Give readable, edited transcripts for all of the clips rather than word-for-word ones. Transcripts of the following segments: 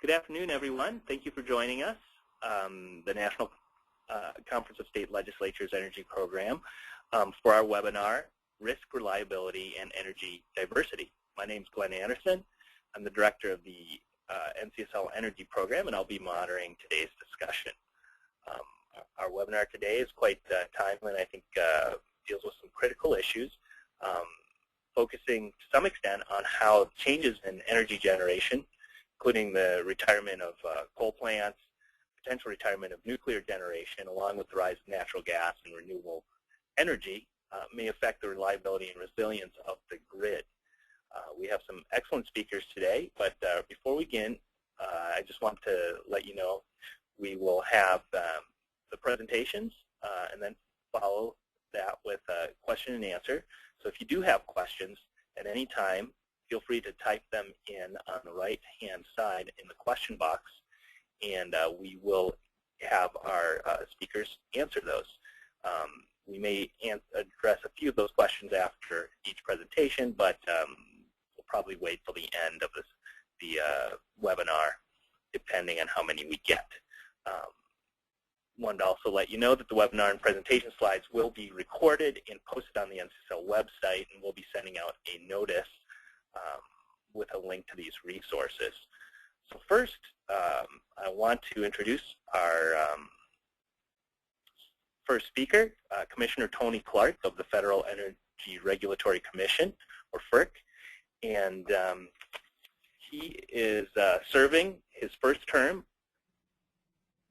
Good afternoon, everyone. Thank you for joining us. The National Conference of State Legislatures Energy Program for our webinar, Risk, Reliability, and Energy Diversity. My name is Glenn Anderson. I'm the director of the NCSL Energy Program, and I'll be monitoring today's discussion. Our webinar today is quite timely and I think deals with some critical issues, focusing to some extent on how changes in energy generation, including the retirement of coal plants, potential retirement of nuclear generation, along with the rise of natural gas and renewable energy, may affect the reliability and resilience of the grid. We have some excellent speakers today, but before we begin, I just want to let you know we will have the presentations and then follow that with a question and answer. So if you do have questions at any time, feel free to type them in on the right-hand side in the question box, and we will have our speakers answer those. We may address a few of those questions after each presentation, but we'll probably wait till the end of the webinar, depending on how many we get. Wanted to also let you know that the webinar and presentation slides will be recorded and posted on the NCSL website, and we'll be sending out a notice with a link to these resources. So first, I want to introduce our first speaker, Commissioner Tony Clark of the Federal Energy Regulatory Commission, or FERC, and he is serving his first term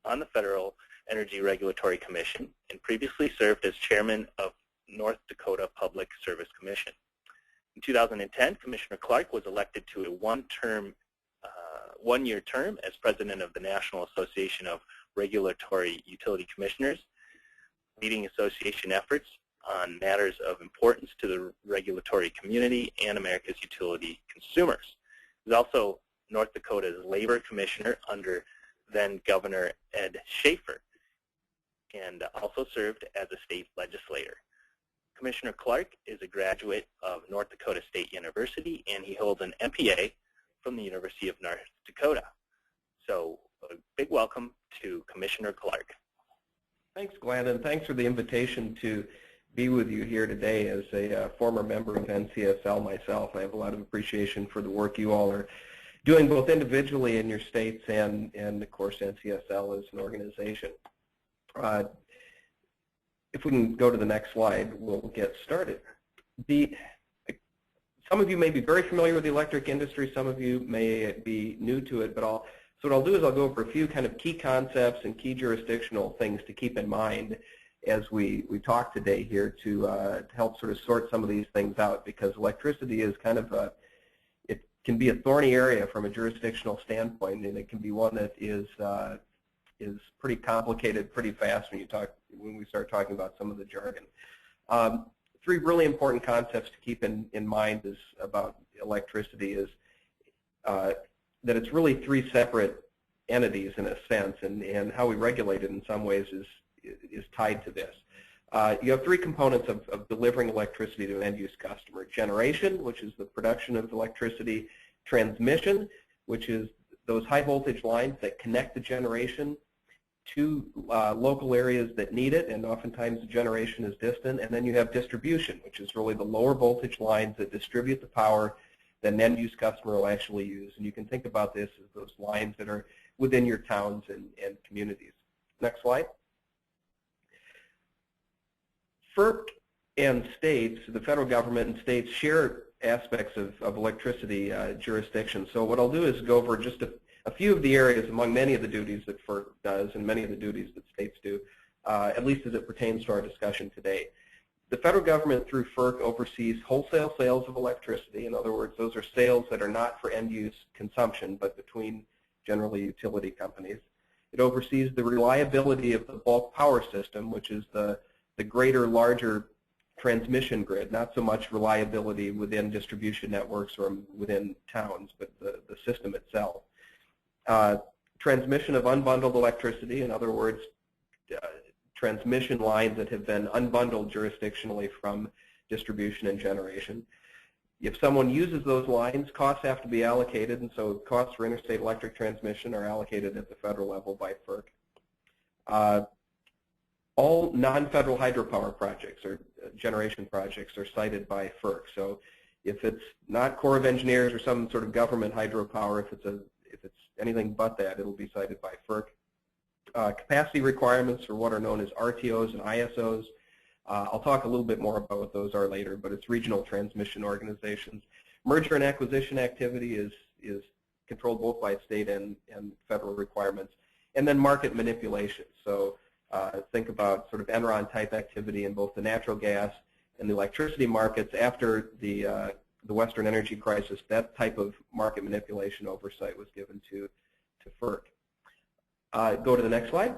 on the Federal Energy Regulatory Commission and previously served as chairman of North Dakota Public Service Commission. In 2010, Commissioner Clark was elected to a one-year term as president of the National Association of Regulatory Utility Commissioners, leading association efforts on matters of importance to the regulatory community and America's utility consumers. He was also North Dakota's labor commissioner under then-Governor Ed Schaefer, and also served as a state legislator. Commissioner Clark is a graduate of North Dakota State University, and he holds an MPA from the University of North Dakota. So a big welcome to Commissioner Clark. Thanks, Glenn, and thanks for the invitation to be with you here today. As a former member of NCSL myself, I have a lot of appreciation for the work you all are doing both individually in your states and of course, NCSL as an organization. If we can go to the next slide, we'll get started. Some of you may be very familiar with the electric industry. Some of you may be new to it. But so what I'll do is I'll go over a few kind of key concepts and key jurisdictional things to keep in mind as we talk today here to help sort of sort some of these things out, because electricity is kind of it can be a thorny area from a jurisdictional standpoint, and it can be one that is pretty complicated pretty fast when we start talking about some of the jargon. Three really important concepts to keep in mind about electricity is that it's really three separate entities in a sense, and how we regulate it in some ways is tied to this. You have three components of delivering electricity to an end-use customer: generation, which is the production of electricity; transmission, which is those high-voltage lines that connect the generation to local areas that need it, and oftentimes the generation is distant; and then you have distribution, which is really the lower voltage lines that distribute the power that an end-use customer will actually use. And you can think about this as those lines that are within your towns and communities. Next slide. FERC and states, the federal government and states, share aspects of electricity jurisdiction. So what I'll do is go over just a few of the areas among many of the duties that FERC does and many of the duties that states do, at least as it pertains to our discussion today. The federal government, through FERC, oversees wholesale sales of electricity. In other words, those are sales that are not for end-use consumption, but between generally utility companies. It oversees the reliability of the bulk power system, which is the greater, larger transmission grid, not so much reliability within distribution networks or within towns, but the system itself. Transmission of unbundled electricity, in other words, transmission lines that have been unbundled jurisdictionally from distribution and generation. If someone uses those lines, costs have to be allocated, and so costs for interstate electric transmission are allocated at the federal level by FERC. All non-federal hydropower projects or generation projects are cited by FERC. So if it's not Corps of Engineers or some sort of government hydropower, if it's anything but that, it'll be cited by FERC. Capacity requirements for what are known as RTOs and ISOs. I'll talk a little bit more about what those are later, but it's regional transmission organizations. Merger and acquisition activity is controlled both by state and federal requirements. And then market manipulation. So think about sort of Enron type activity in both the natural gas and the electricity markets. After the Western energy crisis, that type of market manipulation oversight was given to FERC. Go to the next slide.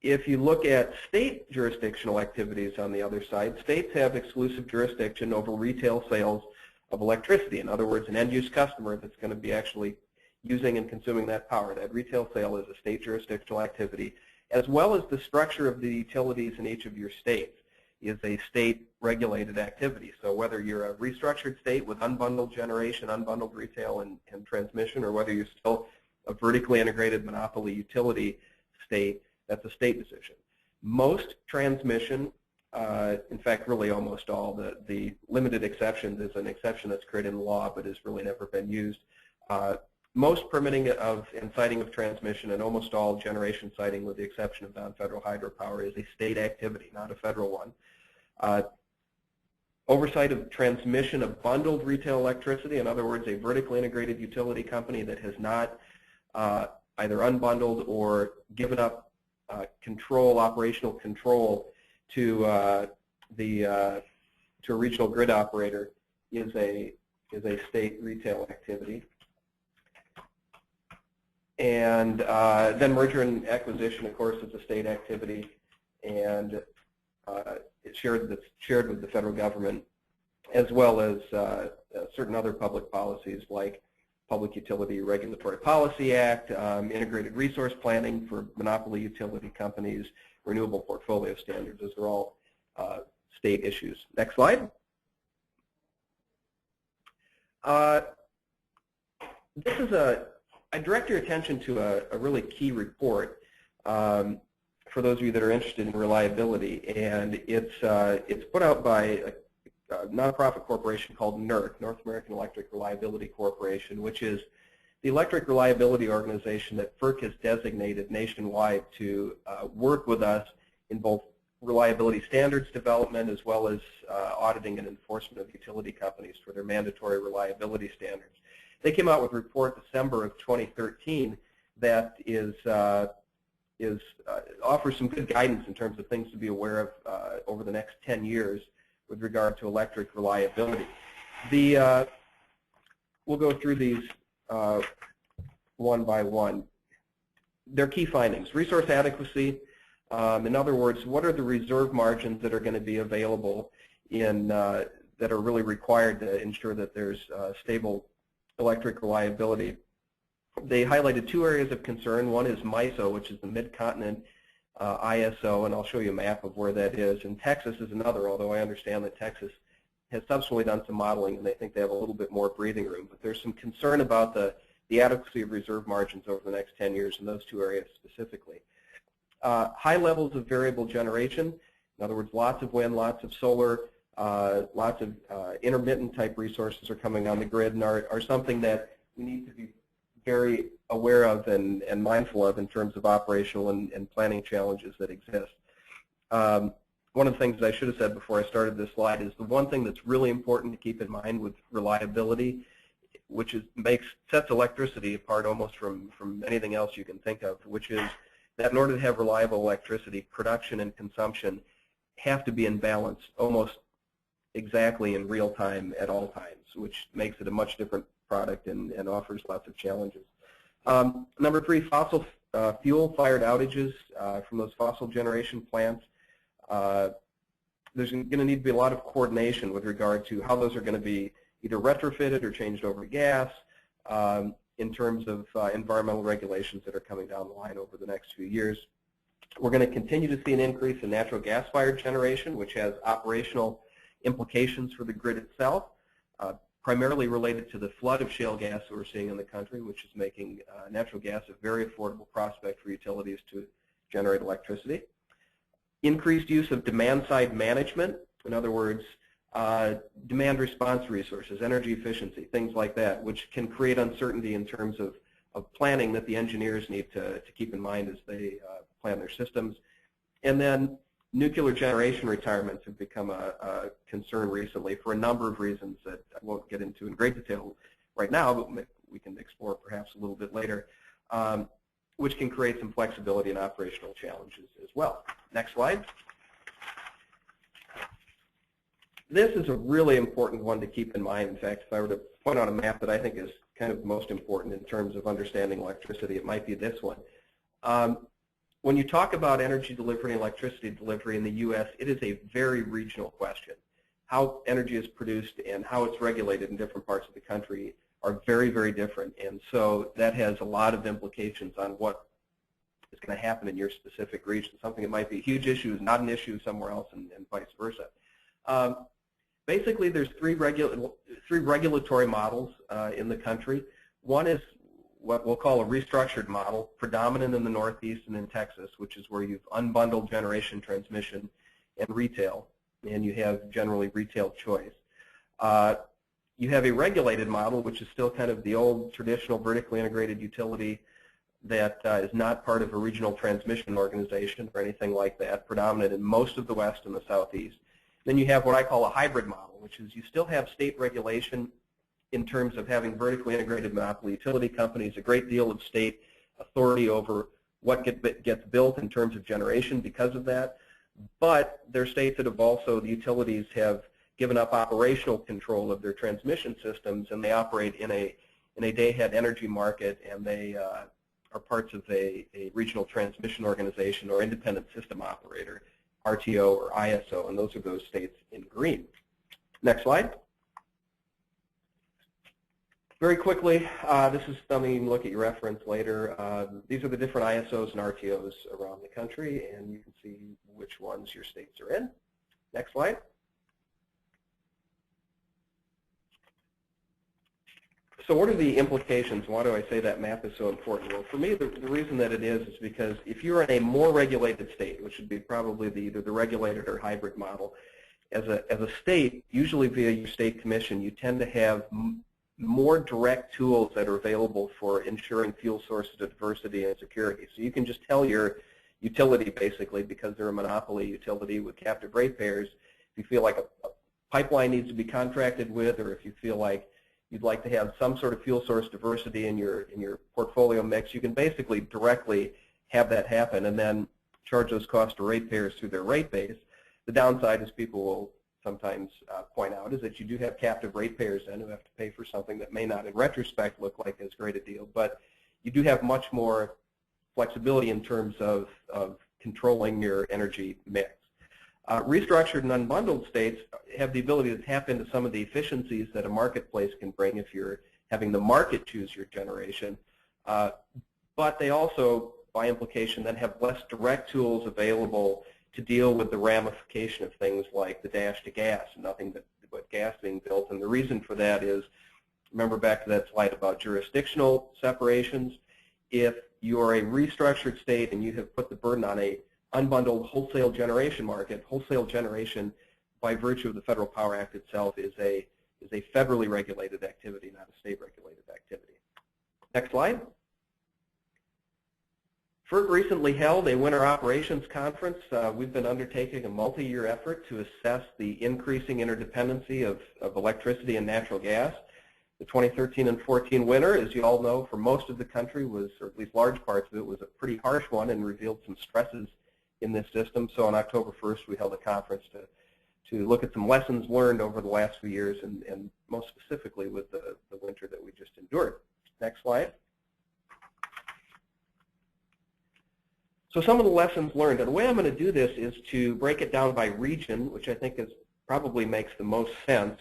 If you look at state jurisdictional activities on the other side, states have exclusive jurisdiction over retail sales of electricity. In other words, an end-use customer that's going to be actually using and consuming that power. That retail sale is a state jurisdictional activity, as well as the structure of the utilities in each of your states is a state-regulated activity. So whether you're a restructured state with unbundled generation, unbundled retail and transmission, or whether you're still a vertically integrated monopoly utility state, that's a state decision. Most transmission, in fact, really almost all, the limited exceptions is an exception that's created in law but has really never been used. Most permitting and siting of transmission and almost all generation siting, with the exception of non-federal hydropower, is a state activity, not a federal one. Oversight of transmission of bundled retail electricity, in other words, a vertically integrated utility company that has not either unbundled or given up operational control to a regional grid operator, is a state retail activity. And then merger and acquisition, of course, is a state activity, and it's shared with the federal government, as well as certain other public policies like Public Utility Regulatory Policy Act, integrated resource planning for monopoly utility companies, renewable portfolio standards. Those are all state issues. Next slide. I direct your attention to a really key report for those of you that are interested in reliability, and it's put out by a nonprofit corporation called NERC, North American Electric Reliability Corporation, which is the electric reliability organization that FERC has designated nationwide to work with us in both reliability standards development as well as auditing and enforcement of utility companies for their mandatory reliability standards. They came out with a report December of 2013 that offers some good guidance in terms of things to be aware of over the next 10 years with regard to electric reliability. We'll go through these one by one. Their key findings: resource adequacy. In other words, what are the reserve margins that are going to be available that are really required to ensure that there's stable electric reliability? They highlighted two areas of concern. One is MISO, which is the Mid-Continent ISO, and I'll show you a map of where that is. And Texas is another, although I understand that Texas has subsequently done some modeling and they think they have a little bit more breathing room. But there's some concern about the adequacy of reserve margins over the next 10 years in those two areas specifically. High levels of variable generation, in other words, lots of wind, lots of solar, lots of intermittent type resources are coming on the grid and are something that we need to be very aware of and mindful of in terms of operational and planning challenges that exist. One of the things that I should have said before I started this slide is the one thing that's really important to keep in mind with reliability, which sets electricity apart almost from anything else you can think of, which is that in order to have reliable electricity, production and consumption have to be in balance almost exactly in real time at all times, which makes it a much different product and offers lots of challenges. Number three, fossil fuel-fired outages from those fossil generation plants. There's going to need to be a lot of coordination with regard to how those are going to be either retrofitted or changed over to gas in terms of environmental regulations that are coming down the line over the next few years. We're going to continue to see an increase in natural gas-fired generation, which has operational implications for the grid itself. primarily related to the flood of shale gas that we're seeing in the country, which is making natural gas a very affordable prospect for utilities to generate electricity. Increased use of demand-side management, in other words, demand response resources, energy efficiency, things like that, which can create uncertainty in terms of planning that the engineers need to keep in mind as they plan their systems. And then nuclear generation retirements have become a concern recently for a number of reasons that I won't get into in great detail right now, but we can explore perhaps a little bit later, which can create some flexibility and operational challenges as well. Next slide. This is a really important one to keep in mind. In fact, if I were to point out a map that I think is kind of most important in terms of understanding electricity, it might be this one. When you talk about energy delivery and electricity delivery in the U.S., it is a very regional question. How energy is produced and how it's regulated in different parts of the country are very, very different. And so that has a lot of implications on what is going to happen in your specific region. Something that might be a huge issue is not an issue somewhere else, and vice versa. Basically, there's three regulatory models in the country. One is what we'll call a restructured model, predominant in the Northeast and in Texas, which is where you've unbundled generation, transmission, and retail, and you have generally retail choice. You have a regulated model, which is still kind of the old traditional vertically integrated utility that is not part of a regional transmission organization or anything like that, predominant in most of the West and the Southeast. Then you have what I call a hybrid model, which is you still have state regulation in terms of having vertically integrated monopoly utility companies, a great deal of state authority over what gets built in terms of generation because of that. But there are states that have also, the utilities have given up operational control of their transmission systems, and they operate in a day-ahead energy market, and they are parts of a regional transmission organization or independent system operator, RTO or ISO, and those are those states in green. Next slide. Very quickly, this is something you can look at your reference later. These are the different ISOs and RTOs around the country, and you can see which ones your states are in. Next slide. So what are the implications? Why do I say that map is so important? Well, for me, the reason that it is because if you're in a more regulated state, which would be probably either the regulated or hybrid model, as a state, usually via your state commission, you tend to have more direct tools that are available for ensuring fuel source diversity and security. So you can just tell your utility, basically, because they're a monopoly utility with captive ratepayers, if you feel like a pipeline needs to be contracted with, or if you feel like you'd like to have some sort of fuel source diversity in your portfolio mix, you can basically directly have that happen and then charge those costs to ratepayers through their rate base. The downside, as people will sometimes point out, is that you do have captive ratepayers then who have to pay for something that may not in retrospect look like as great a deal, but you do have much more flexibility in terms of controlling your energy mix. Restructured and unbundled states have the ability to tap into some of the efficiencies that a marketplace can bring if you're having the market choose your generation, but they also, by implication, then have less direct tools available to deal with the ramification of things like the dash to gas, nothing but gas being built. And the reason for that is, remember back to that slide about jurisdictional separations, if you're a restructured state and you have put the burden on a unbundled wholesale generation market, wholesale generation by virtue of the Federal Power Act itself is a federally regulated activity, not a state regulated activity. Next slide. FERC recently held a winter operations conference. We've been undertaking a multi-year effort to assess the increasing interdependency of electricity and natural gas. The 2013 and 14 winter, as you all know, for most of the country was, or at least large parts of it, was a pretty harsh one and revealed some stresses in this system. So on October 1st, we held a conference to look at some lessons learned over the last few years, and most specifically with the winter that we just endured. Next slide. So some of the lessons learned, and the way I'm going to do this is to break it down by region, which I think probably makes the most sense,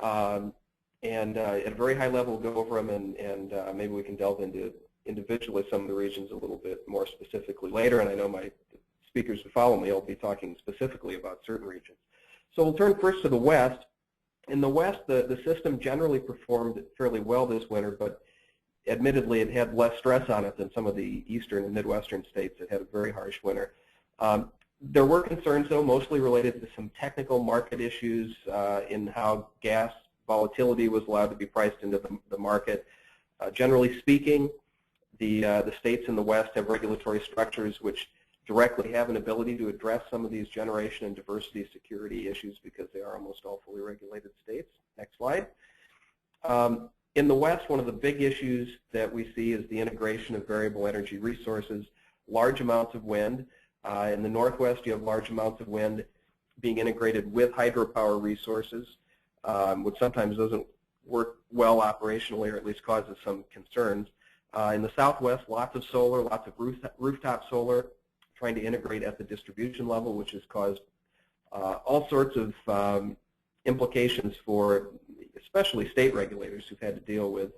and at a very high level go over them, and maybe we can delve into individually some of the regions a little bit more specifically later, and I know my speakers who follow me will be talking specifically about certain regions. So we'll turn first to the West. In the West, the system generally performed fairly well this winter, but admittedly it had less stress on it than some of the eastern and Midwestern states that had a very harsh winter. There were concerns, though, mostly related to some technical market issues in how gas volatility was allowed to be priced into the market. Generally speaking, the states in the West have regulatory structures which directly have an ability to address some of these generation and diversity security issues because they are almost all fully regulated states. Next slide. In the West, one of the big issues that we see is the integration of variable energy resources, large amounts of wind. In the Northwest, you have large amounts of wind being integrated with hydropower resources, which sometimes doesn't work well operationally or at least causes some concerns. In the Southwest, lots of solar, lots of rooftop solar, trying to integrate at the distribution level, which has caused all sorts of implications for especially state regulators who've had to deal with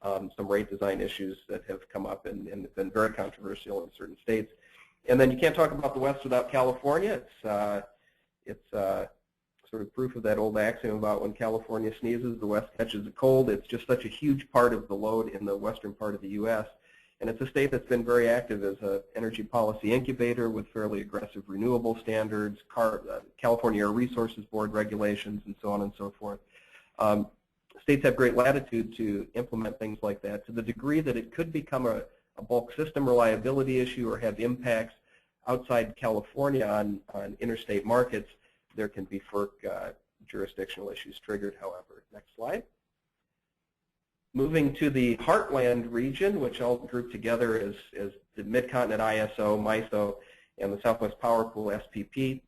some rate design issues that have come up and have been very controversial in certain states. And then you can't talk about the West without California. It's sort of proof of that old axiom about when California sneezes, the West catches a cold. It's just such a huge part of the load in the western part of the U.S. And it's a state that's been very active as an energy policy incubator with fairly aggressive renewable standards, California Air Resources Board regulations, and so on and so forth. States have great latitude to implement things like that to the degree that it could become a bulk system reliability issue or have impacts outside California on interstate markets. There can be FERC jurisdictional issues triggered, however. Next slide. Moving to the Heartland region, which I'll group together as the Mid-Continent ISO, MISO, and the Southwest Power Pool, SPP.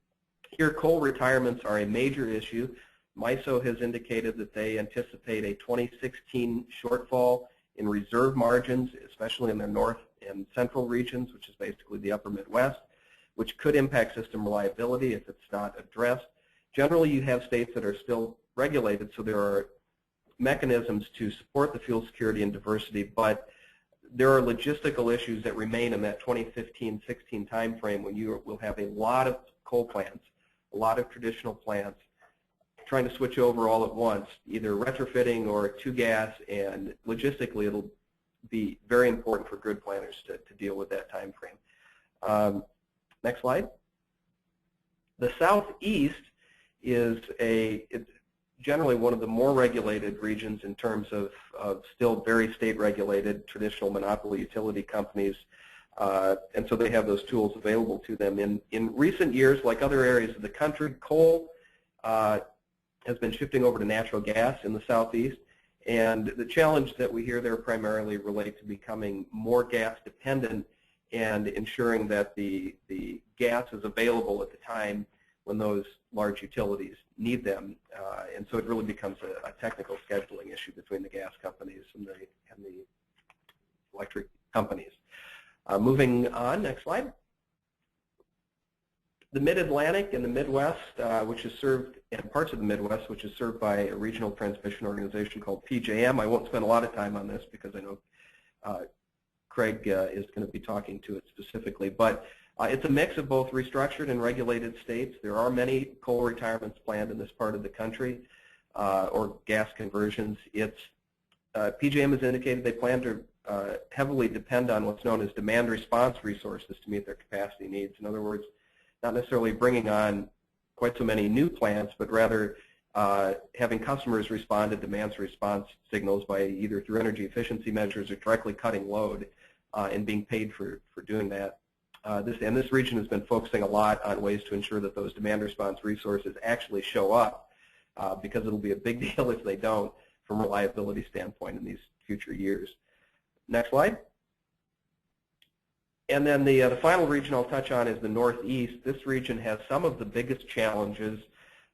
Here, coal retirements are a major issue. MISO has indicated that they anticipate a 2016 shortfall in reserve margins, especially in the north and central regions, which is basically the upper Midwest, which could impact system reliability if it's not addressed. Generally, you have states that are still regulated, so there are mechanisms to support the fuel security and diversity, but there are logistical issues that remain in that 2015-16 time frame when you will have a lot of coal plants, a lot of traditional plants, trying to switch over all at once, either retrofitting or to gas, and logistically it'll be very important for grid planners to deal with that time frame. Next slide. The Southeast is generally one of the more regulated regions in terms of still very state-regulated traditional monopoly utility companies, and so they have those tools available to them. In recent years, like other areas of the country, coal has been shifting over to natural gas in the Southeast, and the challenge that we hear there primarily relate to becoming more gas dependent and ensuring that the gas is available at the time when those large utilities need them, and so it really becomes a technical scheduling issue between the gas companies and the electric companies. Moving on, next slide. The Mid-Atlantic and the Midwest, which is served, and parts of the Midwest, which is served by a regional transmission organization called PJM. I won't spend a lot of time on this because I know Craig is going to be talking to it specifically, but it's a mix of both restructured and regulated states. There are many coal retirements planned in this part of the country, or gas conversions. PJM has indicated they plan to heavily depend on what's known as demand response resources to meet their capacity needs. In other words, not necessarily bringing on quite so many new plants, but rather having customers respond to demand response signals by either through energy efficiency measures or directly cutting load and being paid for doing that. This region has been focusing a lot on ways to ensure that those demand response resources actually show up, because it'll be a big deal if they don't from a reliability standpoint in these future years. Next slide. And then the final region I'll touch on is the Northeast. This region has some of the biggest challenges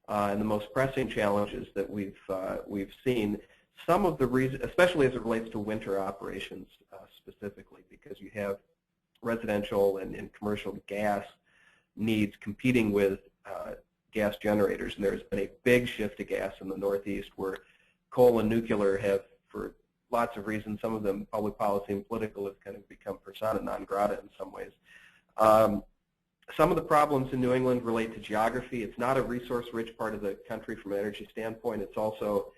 and the most pressing challenges that we've seen. Some of the reasons, especially as it relates to winter operations specifically, because you have residential and commercial gas needs competing with gas generators, and there's been a big shift to gas in the Northeast, where coal and nuclear have, for lots of reasons, some of them public policy and political, have kind of become persona non grata in some ways. Some of the problems in New England relate to geography. It's not a resource-rich part of the country from an energy standpoint. It's also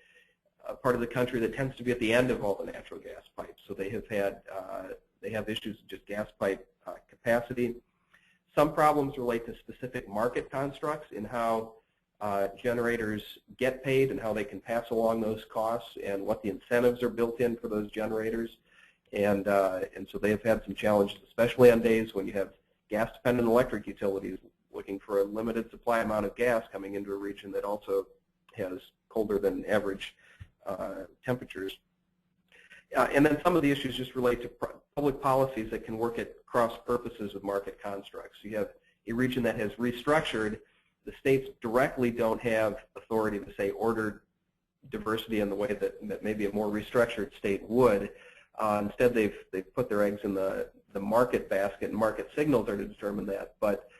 a part of the country that tends to be at the end of all the natural gas pipes. So they have issues with just gas pipe capacity. Some problems relate to specific market constructs in how generators get paid and how they can pass along those costs and what the incentives are built in for those generators. And so they have had some challenges, especially on days when you have gas-dependent electric utilities looking for a limited supply amount of gas coming into a region that also has colder than average temperatures. And then some of the issues just relate to public policies that can work at cross purposes with market constructs. You have a region that has restructured. The states directly don't have authority to, say, order diversity in the way that maybe a more restructured state would. Instead, they've put their eggs in the market basket, and market signals are to determine that. But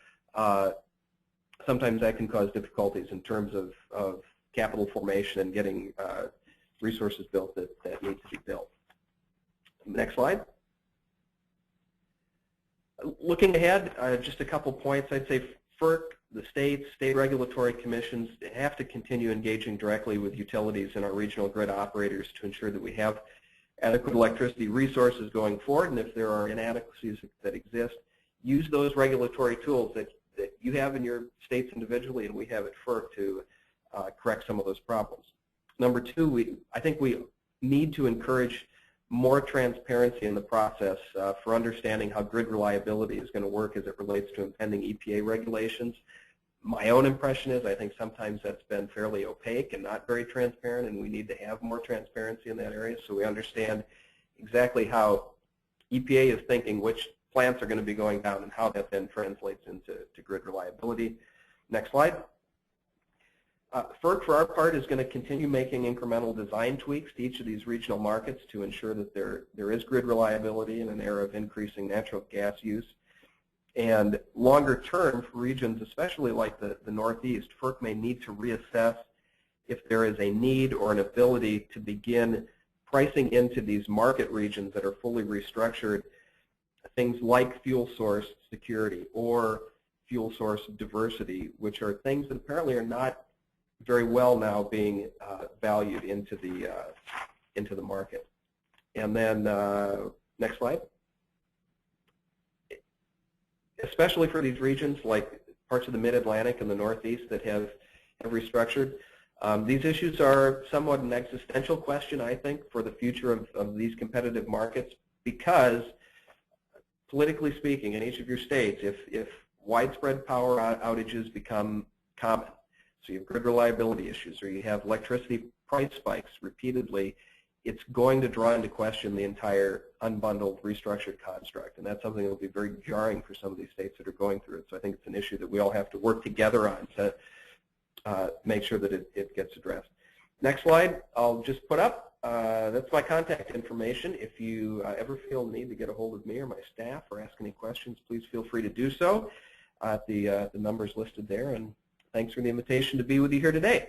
sometimes that can cause difficulties in terms of capital formation and getting resources built that need to be built. Next slide. Looking ahead, just a couple points. I'd say FERC, the states, state regulatory commissions have to continue engaging directly with utilities and our regional grid operators to ensure that we have adequate electricity resources going forward, and if there are inadequacies that exist, use those regulatory tools that you have in your states individually and we have at FERC to correct some of those problems. Number two, I think we need to encourage more transparency in the process for understanding how grid reliability is going to work as it relates to impending EPA regulations. My own impression is I think sometimes that's been fairly opaque and not very transparent, and we need to have more transparency in that area so we understand exactly how EPA is thinking which plants are going to be going down and how that then translates into grid reliability. Next slide. FERC, for our part, is going to continue making incremental design tweaks to each of these regional markets to ensure that there is grid reliability in an era of increasing natural gas use. And longer term, for regions, especially like the Northeast, FERC may need to reassess if there is a need or an ability to begin pricing into these market regions that are fully restructured things like fuel source security or fuel source diversity, which are things that apparently are not very well now being valued into the market. And then next slide. Especially for these regions like parts of the Mid-Atlantic and the Northeast that have restructured, these issues are somewhat an existential question, I think, for the future of these competitive markets, because politically speaking, in each of your states, if widespread power outages become common, so you have grid reliability issues or you have electricity price spikes repeatedly, it's going to draw into question the entire unbundled restructured construct. And that's something that will be very jarring for some of these states that are going through it. So I think it's an issue that we all have to work together on to make sure that it gets addressed. Next slide, I'll just put up. That's my contact information. If you ever feel the need to get a hold of me or my staff or ask any questions, please feel free to do so at the numbers listed there. And thanks for the invitation to be with you here today.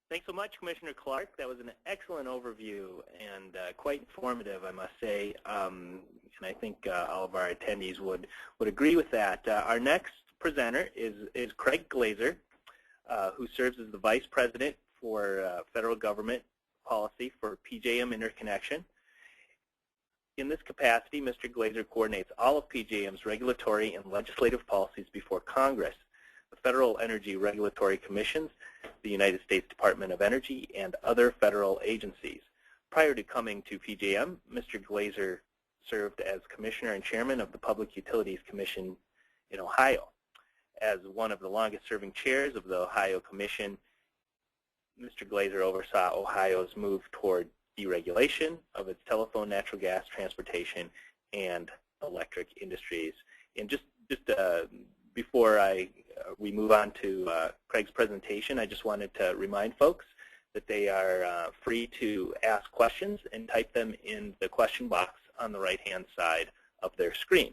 Thanks so much, Commissioner Clark. That was an excellent overview and quite informative, I must say. And I think all of our attendees would agree with that. Our next presenter is Craig Glazer, who serves as the Vice President for Federal Government Policy for PJM Interconnection. In this capacity, Mr. Glazer coordinates all of PJM's regulatory and legislative policies before Congress, the Federal Energy Regulatory Commissions, the United States Department of Energy, and other federal agencies. Prior to coming to PJM, Mr. Glazer served as Commissioner and Chairman of the Public Utilities Commission in Ohio. As one of the longest-serving chairs of the Ohio Commission, Mr. Glazer oversaw Ohio's move toward deregulation of its telephone, natural gas, transportation, and electric industries. And just before we move on to Craig's presentation, I just wanted to remind folks that they are free to ask questions and type them in the question box on the right-hand side of their screen.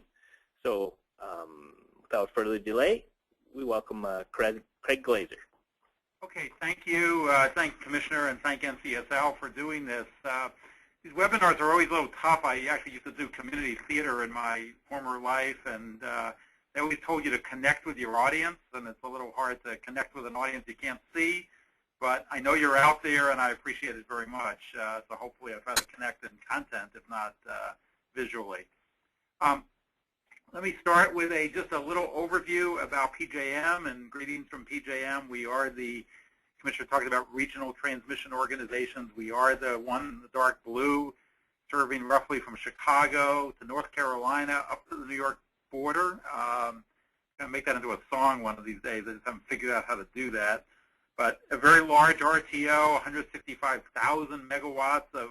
So without further delay, we welcome Craig Glazer. Okay, thank you. Thank Commissioner and thank NCSL for doing this. These webinars are always a little tough. I actually used to do community theater in my former life, and they always told you to connect with your audience, and it's a little hard to connect with an audience you can't see. But I know you're out there, and I appreciate it very much. So hopefully I'll try to connect in content, if not visually. Let me start with just a little overview about PJM, and greetings from PJM. We are the Commissioner talking about regional transmission organizations. We are the one in the dark blue, serving roughly from Chicago to North Carolina up to the New York border. I'm going to make that into a song one of these days. I just haven't figured out how to do that. But a very large RTO, 165,000 megawatts of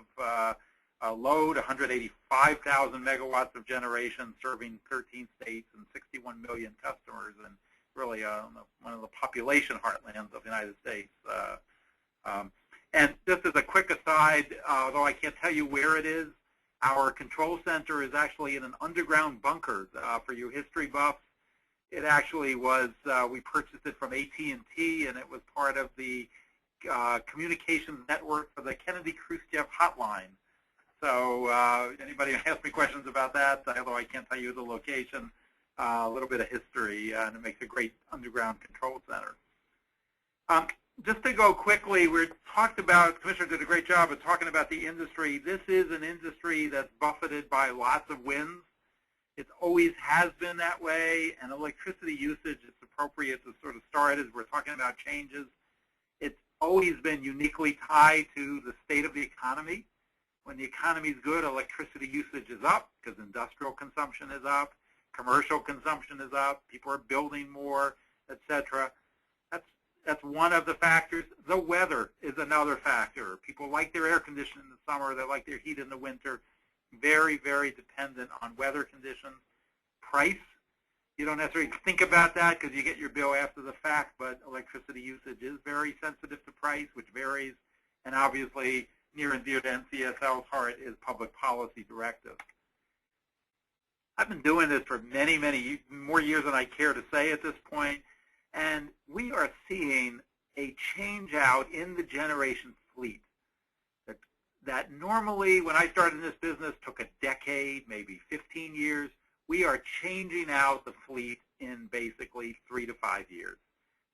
load, 185,000 megawatts of generation, serving 13 states and 61 million customers, and really one of the population heartlands of the United States. And just as a quick aside, although I can't tell you where it is, our control center is actually in an underground bunker. For you history buffs, it actually was, we purchased it from AT&T, and it was part of the communications network for the Kennedy Khrushchev hotline. So anybody ask me questions about that, although I can't tell you the location, a little bit of history, and it makes a great underground control center. Just to go quickly, we talked about, Commissioner did a great job of talking about the industry. This is an industry that's buffeted by lots of winds. It always has been that way, and electricity usage is appropriate to sort of start as we're talking about changes. It's always been uniquely tied to the state of the economy. When the economy is good, electricity usage is up because industrial consumption is up, commercial consumption is up, people are building more, etc. That's one of the factors. The weather is another factor. People like their air conditioning in the summer, they like their heat in the winter. Very, very dependent on weather conditions. Price, you don't necessarily think about that because you get your bill after the fact, but electricity usage is very sensitive to price, which varies, and obviously near and dear to NCSL's heart is public policy directives. I've been doing this for many, many more years than I care to say at this point, and we are seeing a change out in the generation fleet that normally, when I started in this business, took a decade, maybe 15 years. We are changing out the fleet in basically 3 to 5 years.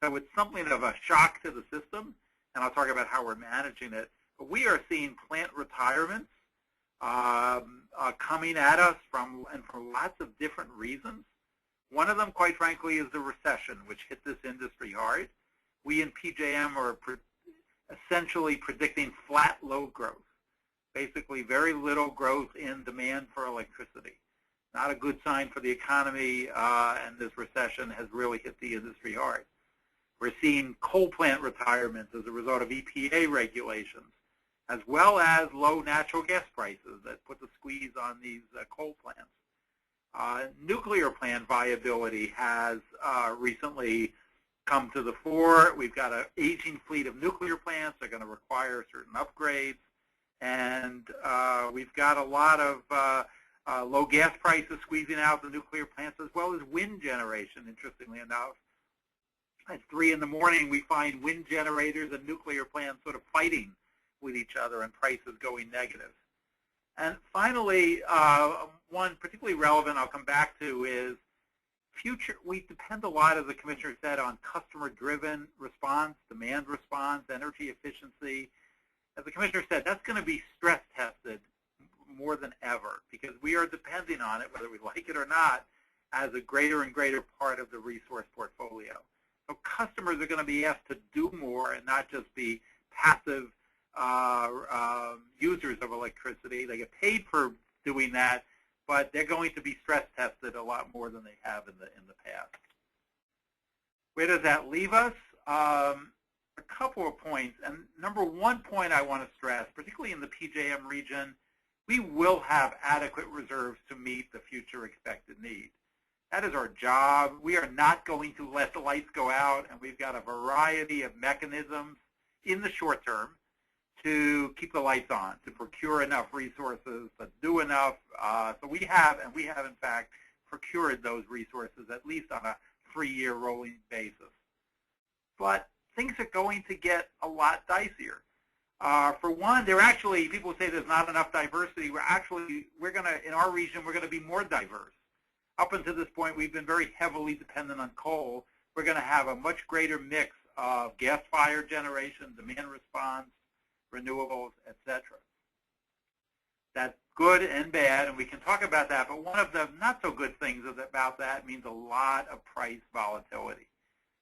So it's something of a shock to the system, and I'll talk about how we're managing it. But we are seeing plant retirements coming at us and for lots of different reasons. One of them, quite frankly, is the recession, which hit this industry hard. We in PJM are essentially predicting flat load growth, basically very little growth in demand for electricity. Not a good sign for the economy, and this recession has really hit the industry hard. We're seeing coal plant retirements as a result of EPA regulations, as well as low natural gas prices that put the squeeze on these coal plants. Nuclear plant viability has recently come to the fore. We've got an aging fleet of nuclear plants. They're going to require certain upgrades. And we've got a lot of low gas prices squeezing out the nuclear plants, as well as wind generation, interestingly enough. At 3 in the morning, we find wind generators and nuclear plants sort of fighting with each other and prices going negative. And finally, one particularly relevant I'll come back to is future. We depend a lot, as the Commissioner said, on customer-driven response, demand response, energy efficiency. As the Commissioner said, that's going to be stress tested more than ever because we are depending on it, whether we like it or not, as a greater and greater part of the resource portfolio. So customers are going to be asked to do more and not just be passive users of electricity. They get paid for doing that, but they're going to be stress tested a lot more than they have in the past. Where does that leave us? A couple of points, and number one point I want to stress, particularly in the PJM region, we will have adequate reserves to meet the future expected need. That is our job. We are not going to let the lights go out, and we've got a variety of mechanisms in the short term to keep the lights on, to procure enough resources, to do enough. So we have in fact procured those resources at least on a 3-year rolling basis. But things are going to get a lot dicier. For one, people say there's not enough diversity. We're going to, in our region, we're going to be more diverse. Up until this point, we've been very heavily dependent on coal. We're going to have a much greater mix of gas-fired generation, demand response, renewables, etc. That's good and bad, and we can talk about that. But one of the not-so-good things about that means a lot of price volatility.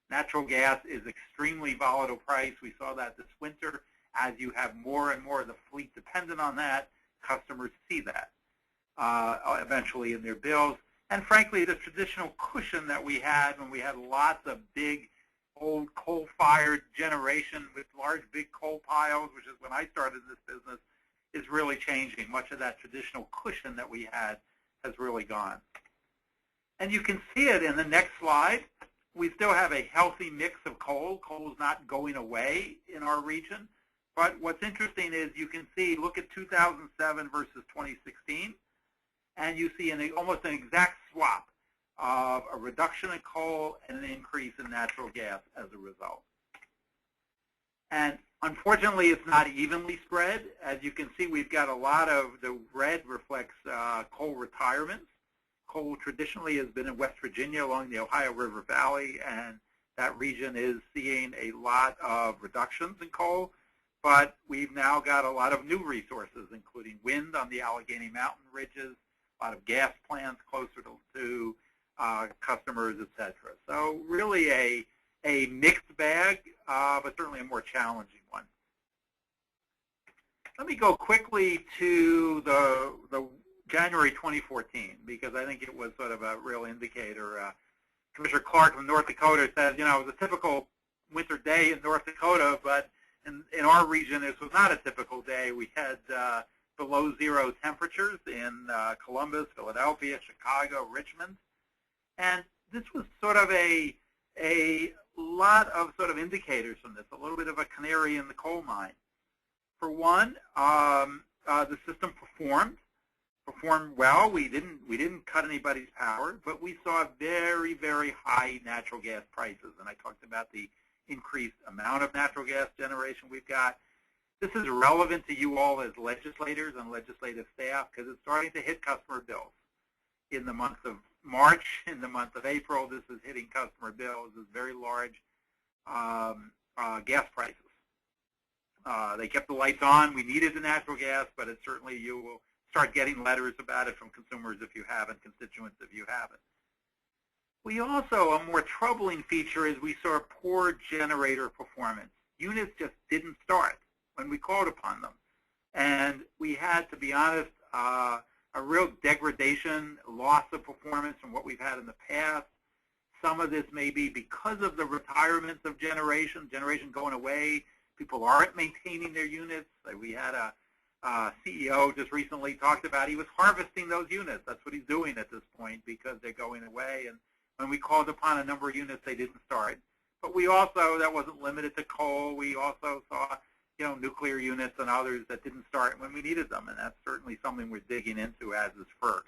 Natural gas is extremely volatile price. We saw that this winter. As you have more and more of the fleet dependent on that, customers see that eventually in their bills. And frankly, the traditional cushion that we had when we had lots of big, old coal-fired generation with large, big coal piles, which is when I started this business, is really changing. Much of that traditional cushion that we had has really gone. And you can see it in the next slide. We still have a healthy mix of coal. Coal is not going away in our region. But what's interesting is you can see, look at 2007 versus 2016, and you see almost an exact swap of a reduction in coal and an increase in natural gas as a result. And unfortunately, it's not evenly spread. As you can see, we've got a lot of the red reflects coal retirements. Coal traditionally has been in West Virginia along the Ohio River Valley, and that region is seeing a lot of reductions in coal. But we've now got a lot of new resources, including wind on the Allegheny Mountain ridges, a lot of gas plants closer to customers, et cetera. So really a mixed bag, but certainly a more challenging one. Let me go quickly to the January 2014, because I think it was sort of a real indicator. Commissioner Clark from North Dakota said, it was a typical winter day in North Dakota, but in our region, this was not a typical day. We had below zero temperatures in Columbus, Philadelphia, Chicago, Richmond. And this was sort of a lot of sort of indicators from this, a little bit of a canary in the coal mine. For one, the system performed well. We didn't cut anybody's power, but we saw very, very high natural gas prices. And I talked about the increased amount of natural gas generation we've got. This is relevant to you all as legislators and legislative staff because it's starting to hit customer bills. In the month of March, in the month of April, this is hitting customer bills as very large gas prices. They kept the lights on. We needed the natural gas, but it certainly you will start getting letters about it from consumers if you haven't, constituents if you haven't. We also, a more troubling feature is we saw poor generator performance. Units just didn't start when we called upon them. And we had, to be honest, a real degradation, loss of performance from what we've had in the past. Some of this may be because of the retirements of generation going away. People aren't maintaining their units. We had a CEO just recently talked about he was harvesting those units. That's what he's doing at this point because they're going away. And when we called upon a number of units, they didn't start. But we also, that wasn't limited to coal. We also saw, nuclear units and others that didn't start when we needed them, and that's certainly something we're digging into as is FERC.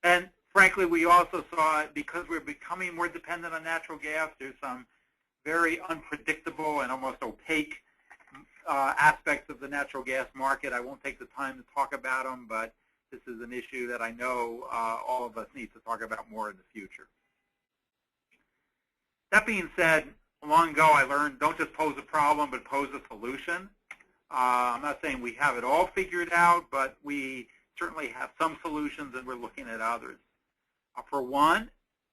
And frankly, we also saw, because we're becoming more dependent on natural gas, there's some very unpredictable and almost opaque aspects of the natural gas market. I won't take the time to talk about them, but this is an issue that I know all of us need to talk about more in the future. That being said, long ago I learned don't just pose a problem, but pose a solution. I'm not saying we have it all figured out, but we certainly have some solutions and we're looking at others. For one,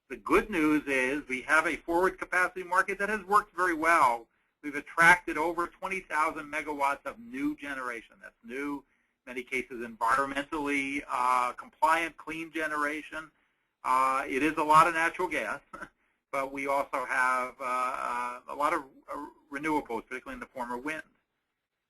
the good news is we have a forward capacity market that has worked very well. We've attracted over 20,000 megawatts of new generation. That's new, in many cases environmentally compliant, clean generation. It is a lot of natural gas. But we also have a lot of renewables, particularly in the form of wind.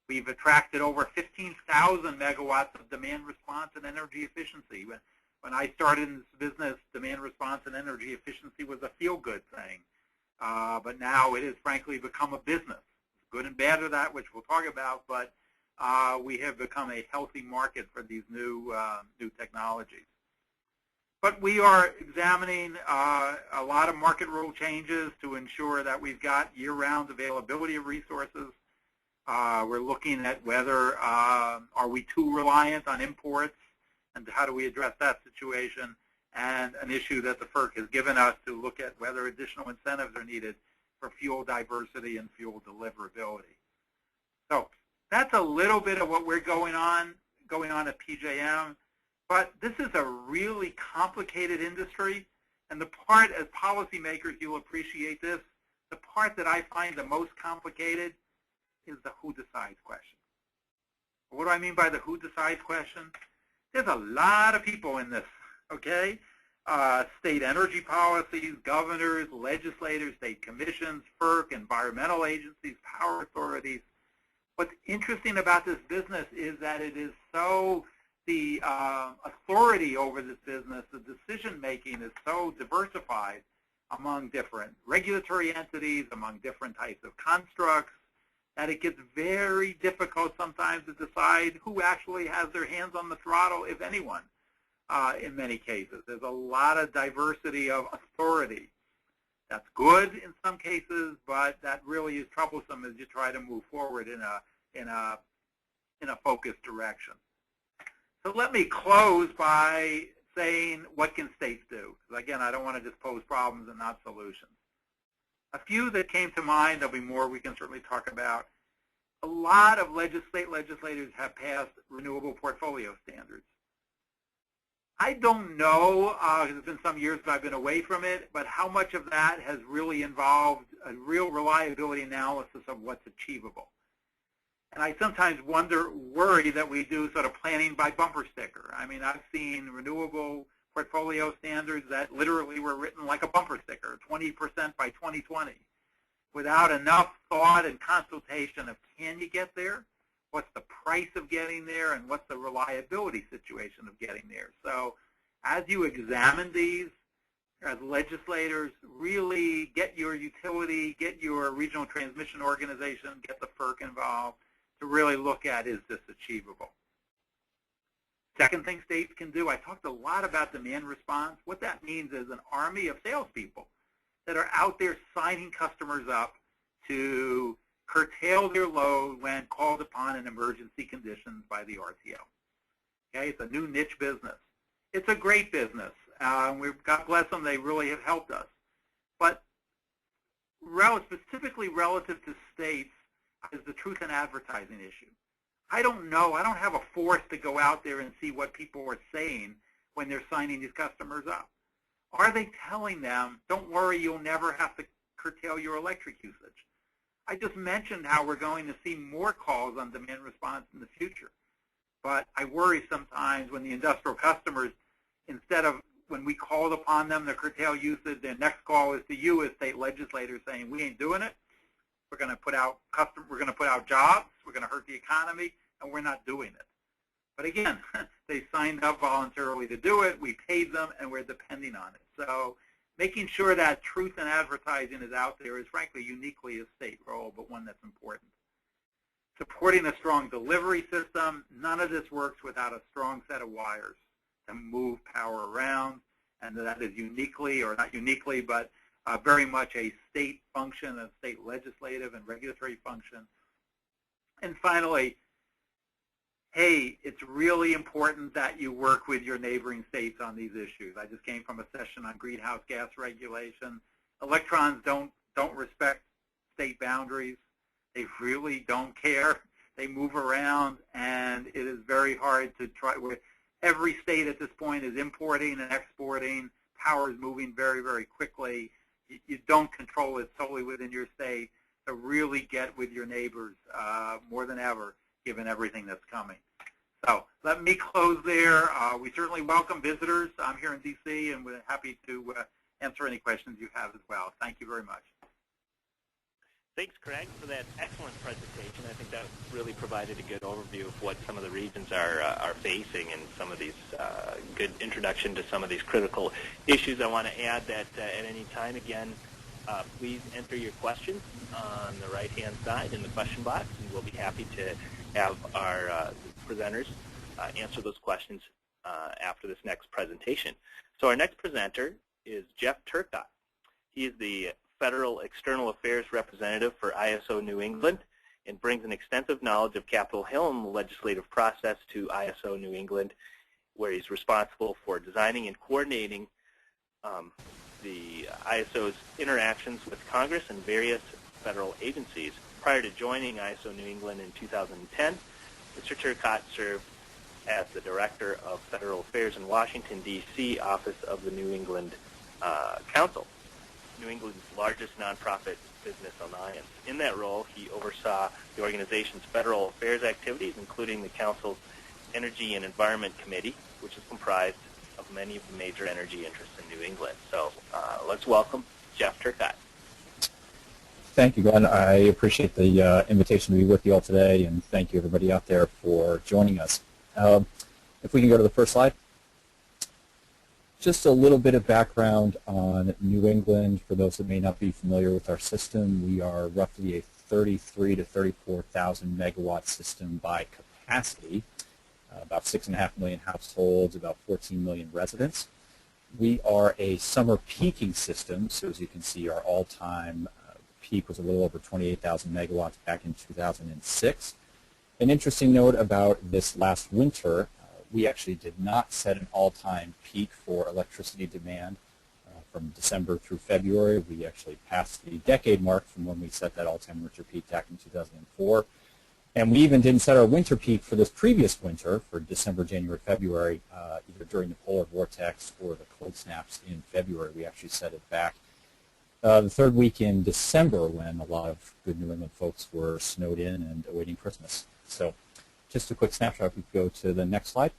We've attracted over 15,000 megawatts of demand response and energy efficiency. When I started in this business, demand response and energy efficiency was a feel-good thing. But now it has, frankly, become a business. Good and bad of that, which we'll talk about, but we have become a healthy market for these new technologies. But we are examining a lot of market rule changes to ensure that we've got year-round availability of resources. We're looking at whether are we too reliant on imports, and how do we address that situation, and an issue that the FERC has given us to look at whether additional incentives are needed for fuel diversity and fuel deliverability. So that's a little bit of what we're going on at PJM, but this is a really complicated industry, and the part, as policymakers, you'll appreciate this, the part that I find the most complicated is the who decides question. What do I mean by the who decides question? There's a lot of people in this, okay? State energy policies, governors, legislators, state commissions, FERC, environmental agencies, power authorities. What's interesting about this business is that it is so, the authority over this business, the decision-making is so diversified among different regulatory entities, among different types of constructs, that it gets very difficult sometimes to decide who actually has their hands on the throttle, if anyone, in many cases. There's a lot of diversity of authority. That's good in some cases, but that really is troublesome as you try to move forward in a focused direction. So let me close by saying, what can states do? Because again, I don't want to just pose problems and not solutions. A few that came to mind, there'll be more we can certainly talk about. A lot of state legislators have passed renewable portfolio standards. I don't know, it's been some years that I've been away from it, but how much of that has really involved a real reliability analysis of what's achievable. And I sometimes worry that we do sort of planning by bumper sticker. I mean, I've seen renewable portfolio standards that literally were written like a bumper sticker, 20% by 2020, without enough thought and consultation of can you get there, what's the price of getting there, and what's the reliability situation of getting there. So as you examine these, as legislators, really get your utility, get your regional transmission organization, get the FERC involved to really look at, is this achievable? Second thing states can do, I talked a lot about demand response. What that means is an army of salespeople that are out there signing customers up to curtail their load when called upon in emergency conditions by the RTO. Okay, it's a new niche business. It's a great business. God bless them, they really have helped us. But specifically relative to states is the truth in advertising issue. I don't know. I don't have a force to go out there and see what people are saying when they're signing these customers up. Are they telling them, don't worry, you'll never have to curtail your electric usage? I just mentioned how we're going to see more calls on demand response in the future. But I worry sometimes when the industrial customers, instead of when we called upon them to curtail usage, their next call is to you as state legislators saying, we ain't doing it. We're going to put out jobs, we're going to hurt the economy, and we're not doing it. But again, they signed up voluntarily to do it, we paid them, and we're depending on it. So making sure that truth in advertising is out there is frankly uniquely a state role, but one that's important. Supporting a strong delivery system, none of this works without a strong set of wires to move power around, and that is uniquely, or not uniquely, but very much a state function, a state legislative and regulatory function. And finally, hey, it's really important that you work with your neighboring states on these issues. I just came from a session on greenhouse gas regulation. Electrons don't respect state boundaries. They really don't care. They move around, and it is very hard to try. Every state at this point is importing and exporting. Power is moving very, very quickly. You don't control it solely within your state. To really get with your neighbors more than ever, given everything that's coming. So let me close there. We certainly welcome visitors. I'm here in D.C., and we're happy to answer any questions you have as well. Thank you very much. Thanks, Craig, for that excellent presentation. I think that really provided a good overview of what some of the regions are facing, and some of these good introduction to some of these critical issues. I want to add that at any time, again, please enter your questions on the right-hand side in the question box, and we'll be happy to have our presenters answer those questions after this next presentation. So our next presenter is Jeff Turcotte. He is the Federal External Affairs Representative for ISO New England. and brings an extensive knowledge of Capitol Hill and the legislative process to ISO New England, where he's responsible for designing and coordinating the ISO's interactions with Congress and various federal agencies. Prior to joining ISO New England in 2010, Mr. Turcotte served as the Director of Federal Affairs in Washington, D.C. Office of the New England Council, New England's largest nonprofit business alliance. In that role, he oversaw the organization's federal affairs activities, including the Council's Energy and Environment Committee, which is comprised of many of the major energy interests in New England. So let's welcome Jeff Turcotte. Thank you, Glenn. I appreciate the invitation to be with you all today, and thank you everybody out there for joining us. If we can go to the first slide. Just a little bit of background on New England. For those that may not be familiar with our system, we are roughly a 33 to 34,000 megawatt system by capacity, about 6.5 million households, about 14 million residents. We are a summer peaking system, so as you can see, our all-time peak was a little over 28,000 megawatts back in 2006. An interesting note about this last winter, we actually did not set an all-time peak for electricity demand from December through February. We actually passed the decade mark from when we set that all-time winter peak back in 2004. And we even didn't set our winter peak for this previous winter, for December, January, February, either during the polar vortex or the cold snaps in February. We actually set it back the third week in December, when a lot of good New England folks were snowed in and awaiting Christmas. So just a quick snapshot. We go to the next slide.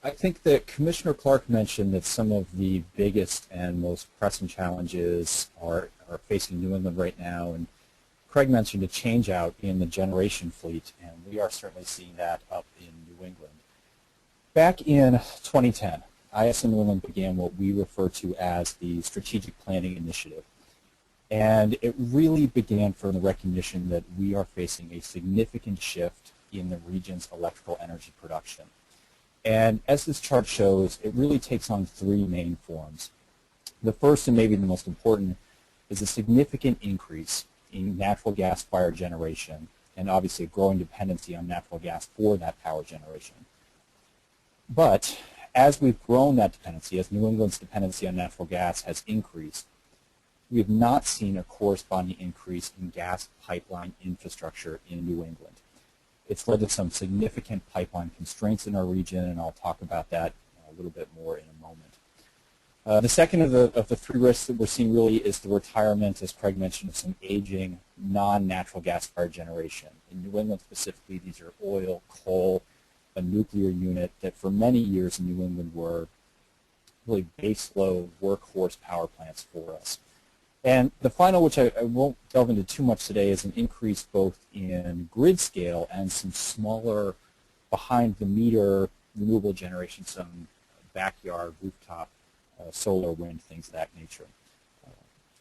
I think that Commissioner Clark mentioned that some of the biggest and most pressing challenges are facing New England right now, and Craig mentioned a change out in the generation fleet, and we are certainly seeing that up in New England. Back in 2010, ISO New England began what we refer to as the Strategic Planning Initiative. And it really began from the recognition that we are facing a significant shift in the region's electrical energy production. And as this chart shows, it really takes on three main forms. The first, and maybe the most important, is a significant increase in natural gas-fired generation, and obviously a growing dependency on natural gas for that power generation. But as we've grown that dependency, as New England's dependency on natural gas has increased, we have not seen a corresponding increase in gas pipeline infrastructure in New England. It's led to some significant pipeline constraints in our region, and I'll talk about that a little bit more in a moment. The second of the three risks that we're seeing really is the retirement, as Craig mentioned, of some aging non-natural gas-fired generation. In New England specifically, these are oil, coal, a nuclear unit that for many years in New England were really baseload workhorse power plants for us. And the final, which I won't delve into too much today, is an increase both in grid scale and some smaller behind-the-meter renewable generation, some backyard, rooftop, solar, wind, things of that nature.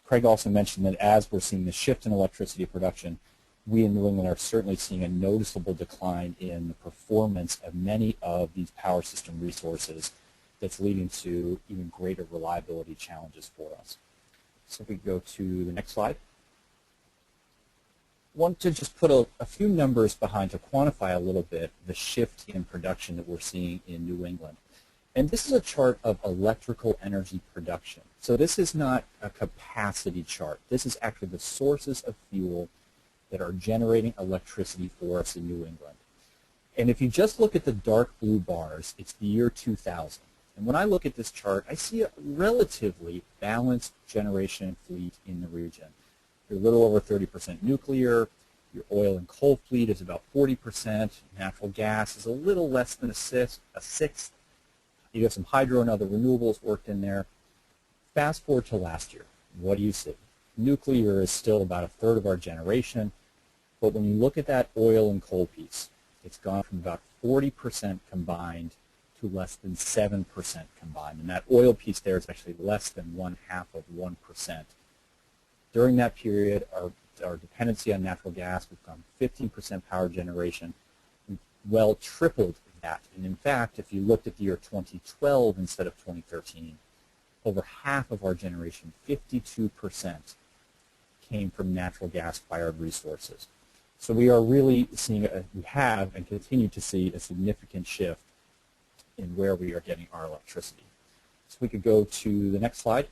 Craig also mentioned that as we're seeing the shift in electricity production, we in New England are certainly seeing a noticeable decline in the performance of many of these power system resources that's leading to even greater reliability challenges for us. So if we go to the next slide. I want to just put a few numbers behind to quantify a little bit the shift in production that we're seeing in New England. And this is a chart of electrical energy production. So this is not a capacity chart. This is actually the sources of fuel that are generating electricity for us in New England. And if you just look at the dark blue bars, it's the year 2000. And when I look at this chart, I see a relatively balanced generation fleet in the region. You're a little over 30% nuclear. Your oil and coal fleet is about 40%. Natural gas is a little less than a sixth. You have some hydro and other renewables worked in there. Fast forward to last year. What do you see? Nuclear is still about a third of our generation. But when you look at that oil and coal piece, it's gone from about 40% combined to less than 7% combined. And that oil piece there is actually less than 0.5%. During that period, our dependency on natural gas, we've gone 15% power generation. We've well tripled that. And in fact, if you looked at the year 2012 instead of 2013, over half of our generation, 52%, came from natural gas-fired resources. So we are really seeing, we have and continue to see a significant shift in where we are getting our electricity. So we could go to the next slide.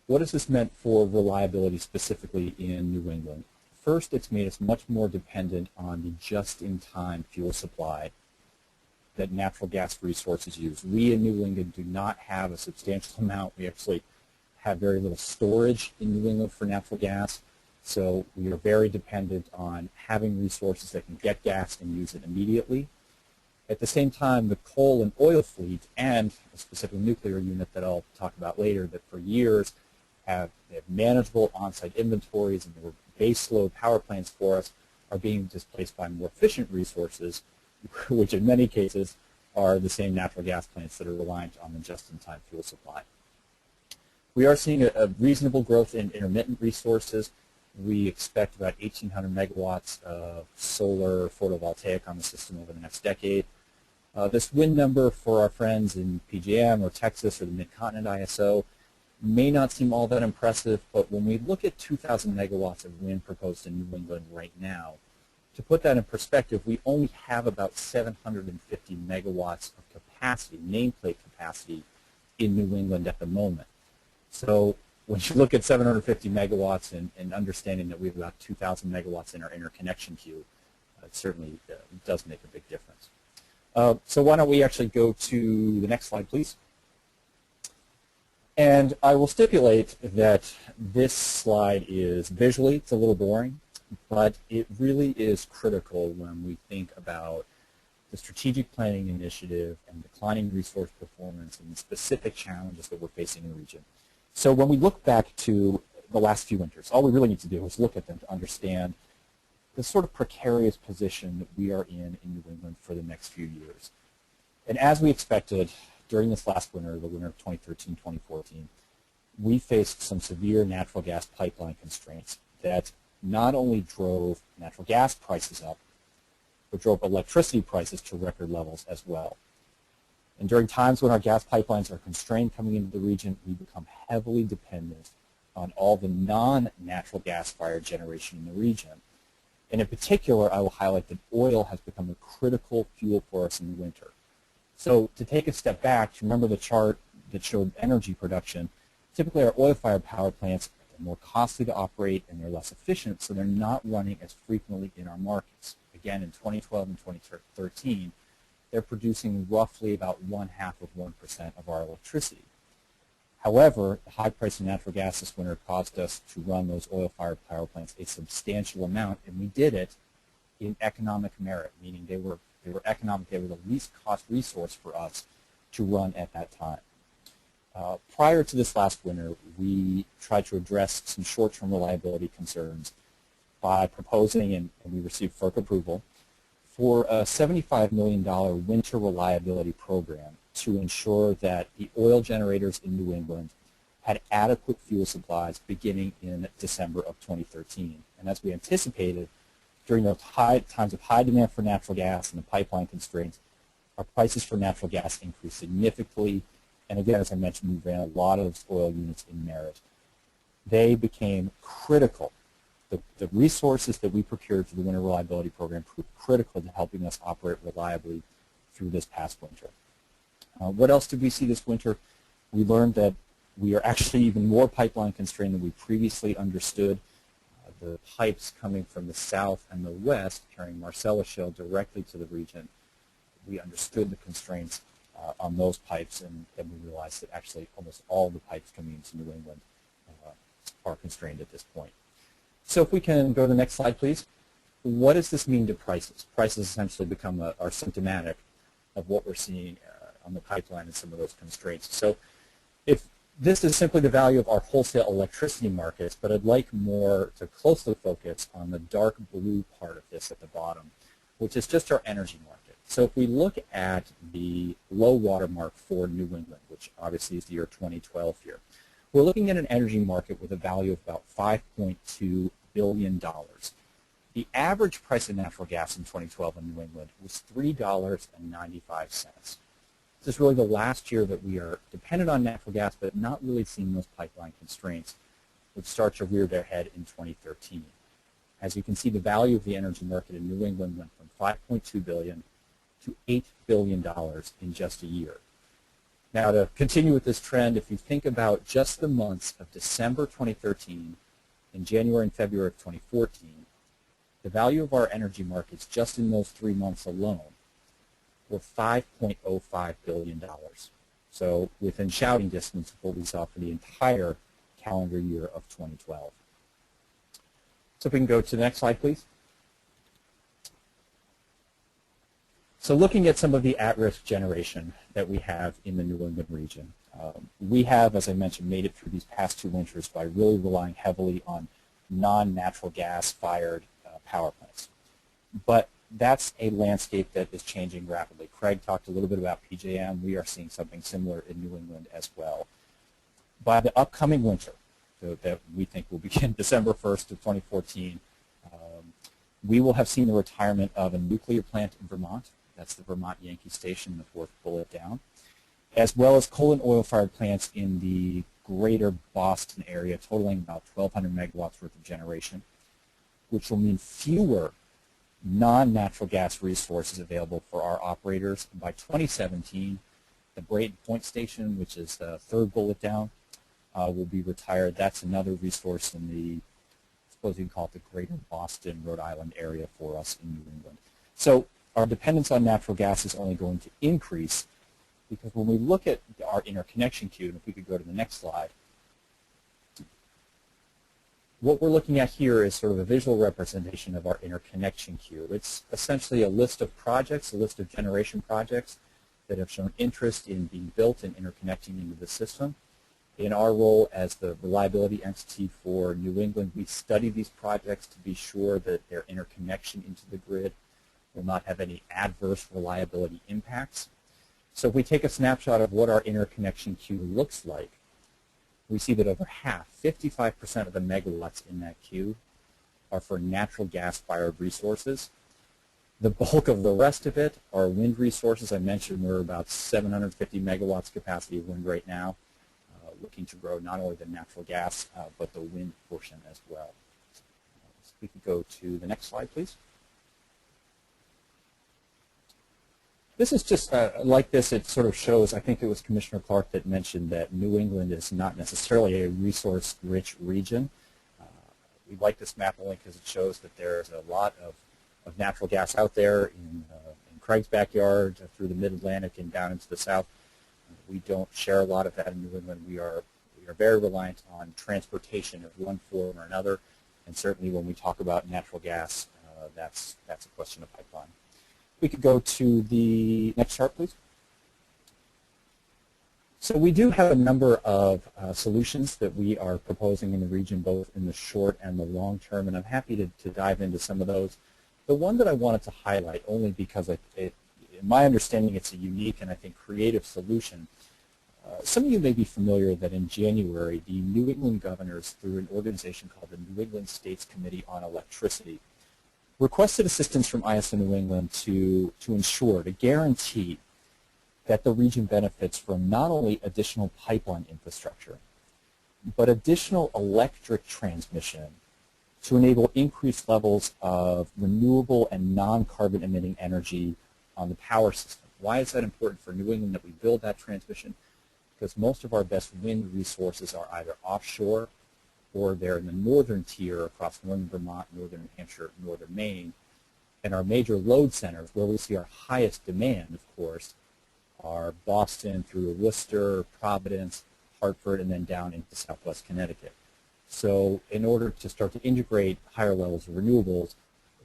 What has this meant for reliability specifically in New England? First, it's made us much more dependent on the just-in-time fuel supply that natural gas resources use. We in New England do not have a substantial amount. We actually have very little storage in New England for natural gas, so we are very dependent on having resources that can get gas and use it immediately. At the same time, the coal and oil fleet and a specific nuclear unit that I'll talk about later that for years they have manageable on-site inventories and they were base load power plants for us are being displaced by more efficient resources, which in many cases are the same natural gas plants that are reliant on the just-in-time fuel supply. We are seeing a reasonable growth in intermittent resources. We expect about 1,800 megawatts of solar photovoltaic on the system over the next decade. This wind number for our friends in PJM or Texas or the Mid-Continent ISO may not seem all that impressive, but when we look at 2,000 megawatts of wind proposed in New England right now, to put that in perspective, we only have about 750 megawatts of capacity, nameplate capacity, in New England at the moment. So when you look at 750 megawatts and understanding that we have about 2,000 megawatts in our interconnection queue, it certainly does make a big difference. So why don't we actually go to the next slide, please. And I will stipulate that this slide is visually, it's a little boring, but it really is critical when we think about the strategic planning initiative and declining resource performance and the specific challenges that we're facing in the region. So when we look back to the last few winters, all we really need to do is look at them to understand the sort of precarious position that we are in New England for the next few years. And as we expected, during this last winter, the winter of 2013-2014, we faced some severe natural gas pipeline constraints that not only drove natural gas prices up, but drove electricity prices to record levels as well. And during times when our gas pipelines are constrained coming into the region, we become heavily dependent on all the non-natural gas-fired generation in the region. And in particular, I will highlight that oil has become a critical fuel for us in the winter. So to take a step back, to remember the chart that showed energy production, typically our oil-fired power plants are more costly to operate and they're less efficient, so they're not running as frequently in our markets. Again, in 2012 and 2013, they're producing roughly about 0.5% of our electricity. However, the high price of natural gas this winter caused us to run those oil-fired power plants a substantial amount, and we did it in economic merit, meaning they were economic, they were the least cost resource for us to run at that time. Prior to this last winter, we tried to address some short-term reliability concerns by proposing, and we received FERC approval, for a $75 million winter reliability program to ensure that the oil generators in New England had adequate fuel supplies beginning in December of 2013. And as we anticipated, during those times of high demand for natural gas and the pipeline constraints, our prices for natural gas increased significantly. And again, as I mentioned, we ran a lot of those oil units in merit. They became critical. The resources that we procured for the winter reliability program proved critical to helping us operate reliably through this past winter. What else did we see this winter? We learned that we are actually even more pipeline constrained than we previously understood. The pipes coming from the south and the west carrying Marcellus shale directly to the region, we understood the constraints on those pipes, and then we realized that actually almost all the pipes coming into New England are constrained at this point. So if we can go to the next slide, please. What does this mean to prices? Prices essentially become are symptomatic of what we're seeing on the pipeline and some of those constraints. So if this is simply the value of our wholesale electricity markets, but I'd like more to closely focus on the dark blue part of this at the bottom, which is just our energy market. So if we look at the low water mark for New England, which obviously is the year 2012 here, we're looking at an energy market with a value of about $5.2 billion. The average price of natural gas in 2012 in New England was $3.95. This is really the last year that we are dependent on natural gas, but not really seeing those pipeline constraints. would start to rear their head in 2013. As you can see, the value of the energy market in New England went from $5.2 billion to $8 billion in just a year. Now, to continue with this trend, if you think about just the months of December 2013 and January and February of 2014, the value of our energy markets just in those 3 months alone were $5.05 billion. So within shouting distance of what we saw for the entire calendar year of 2012. So if we can go to the next slide, please. So looking at some of the at-risk generation that we have in the New England region, we have, as I mentioned, made it through these past 2 winters by really relying heavily on non-natural gas-fired power plants. But that's a landscape that is changing rapidly. Craig talked a little bit about PJM. We are seeing something similar in New England as well. By the upcoming winter, that we think will begin December 1st of 2014, we will have seen the retirement of a nuclear plant in Vermont. That's the Vermont Yankee Station, the 4th bullet down, as well as coal and oil-fired plants in the greater Boston area, totaling about 1,200 megawatts worth of generation, which will mean fewer non-natural gas resources available for our operators. By 2017, the Brayton Point Station, which is the 3rd bullet down, will be retired. That's another resource in the, I suppose you can call it the greater Boston, Rhode Island area for us in New England. So our dependence on natural gas is only going to increase because when we look at our interconnection queue, and if we could go to the next slide, what we're looking at here is sort of a visual representation of our interconnection queue. It's essentially a list of projects, a list of generation projects that have shown interest in being built and interconnecting into the system. In our role as the reliability entity for New England, we study these projects to be sure that their interconnection into the grid will not have any adverse reliability impacts. So if we take a snapshot of what our interconnection queue looks like, we see that over half, 55% of the megawatts in that queue are for natural gas-fired resources. The bulk of the rest of it are wind resources. I mentioned we're about 750 megawatts capacity of wind right now, looking to grow not only the natural gas, but the wind portion as well. So we could go to the next slide, please. This is just like this, it sort of shows, I think it was Commissioner Clark that mentioned that New England is not necessarily a resource-rich region. We like this map only because it shows that there's a lot of natural gas out there in Craig's backyard, through the Mid-Atlantic and down into the south. We don't share a lot of that in New England. We are very reliant on transportation of one form or another, and certainly when we talk about natural gas, that's a question of pipeline. We could go to the next chart, please. So we do have a number of solutions that we are proposing in the region, both in the short and the long term, and I'm happy to dive into some of those. The one that I wanted to highlight, only because in my understanding it's a unique and I think creative solution. Some of you may be familiar that in January, the New England governors, through an organization called the New England States Committee on Electricity, requested assistance from ISO New England to ensure, to guarantee that the region benefits from not only additional pipeline infrastructure, but additional electric transmission to enable increased levels of renewable and non-carbon emitting energy on the power system. Why is that important for New England that we build that transmission? Because most of our best wind resources are either offshore or they're in the northern tier across northern Vermont, northern New Hampshire, northern Maine. And our major load centers, where we see our highest demand, of course, are Boston through Worcester, Providence, Hartford, and then down into southwest Connecticut. So in order to start to integrate higher levels of renewables,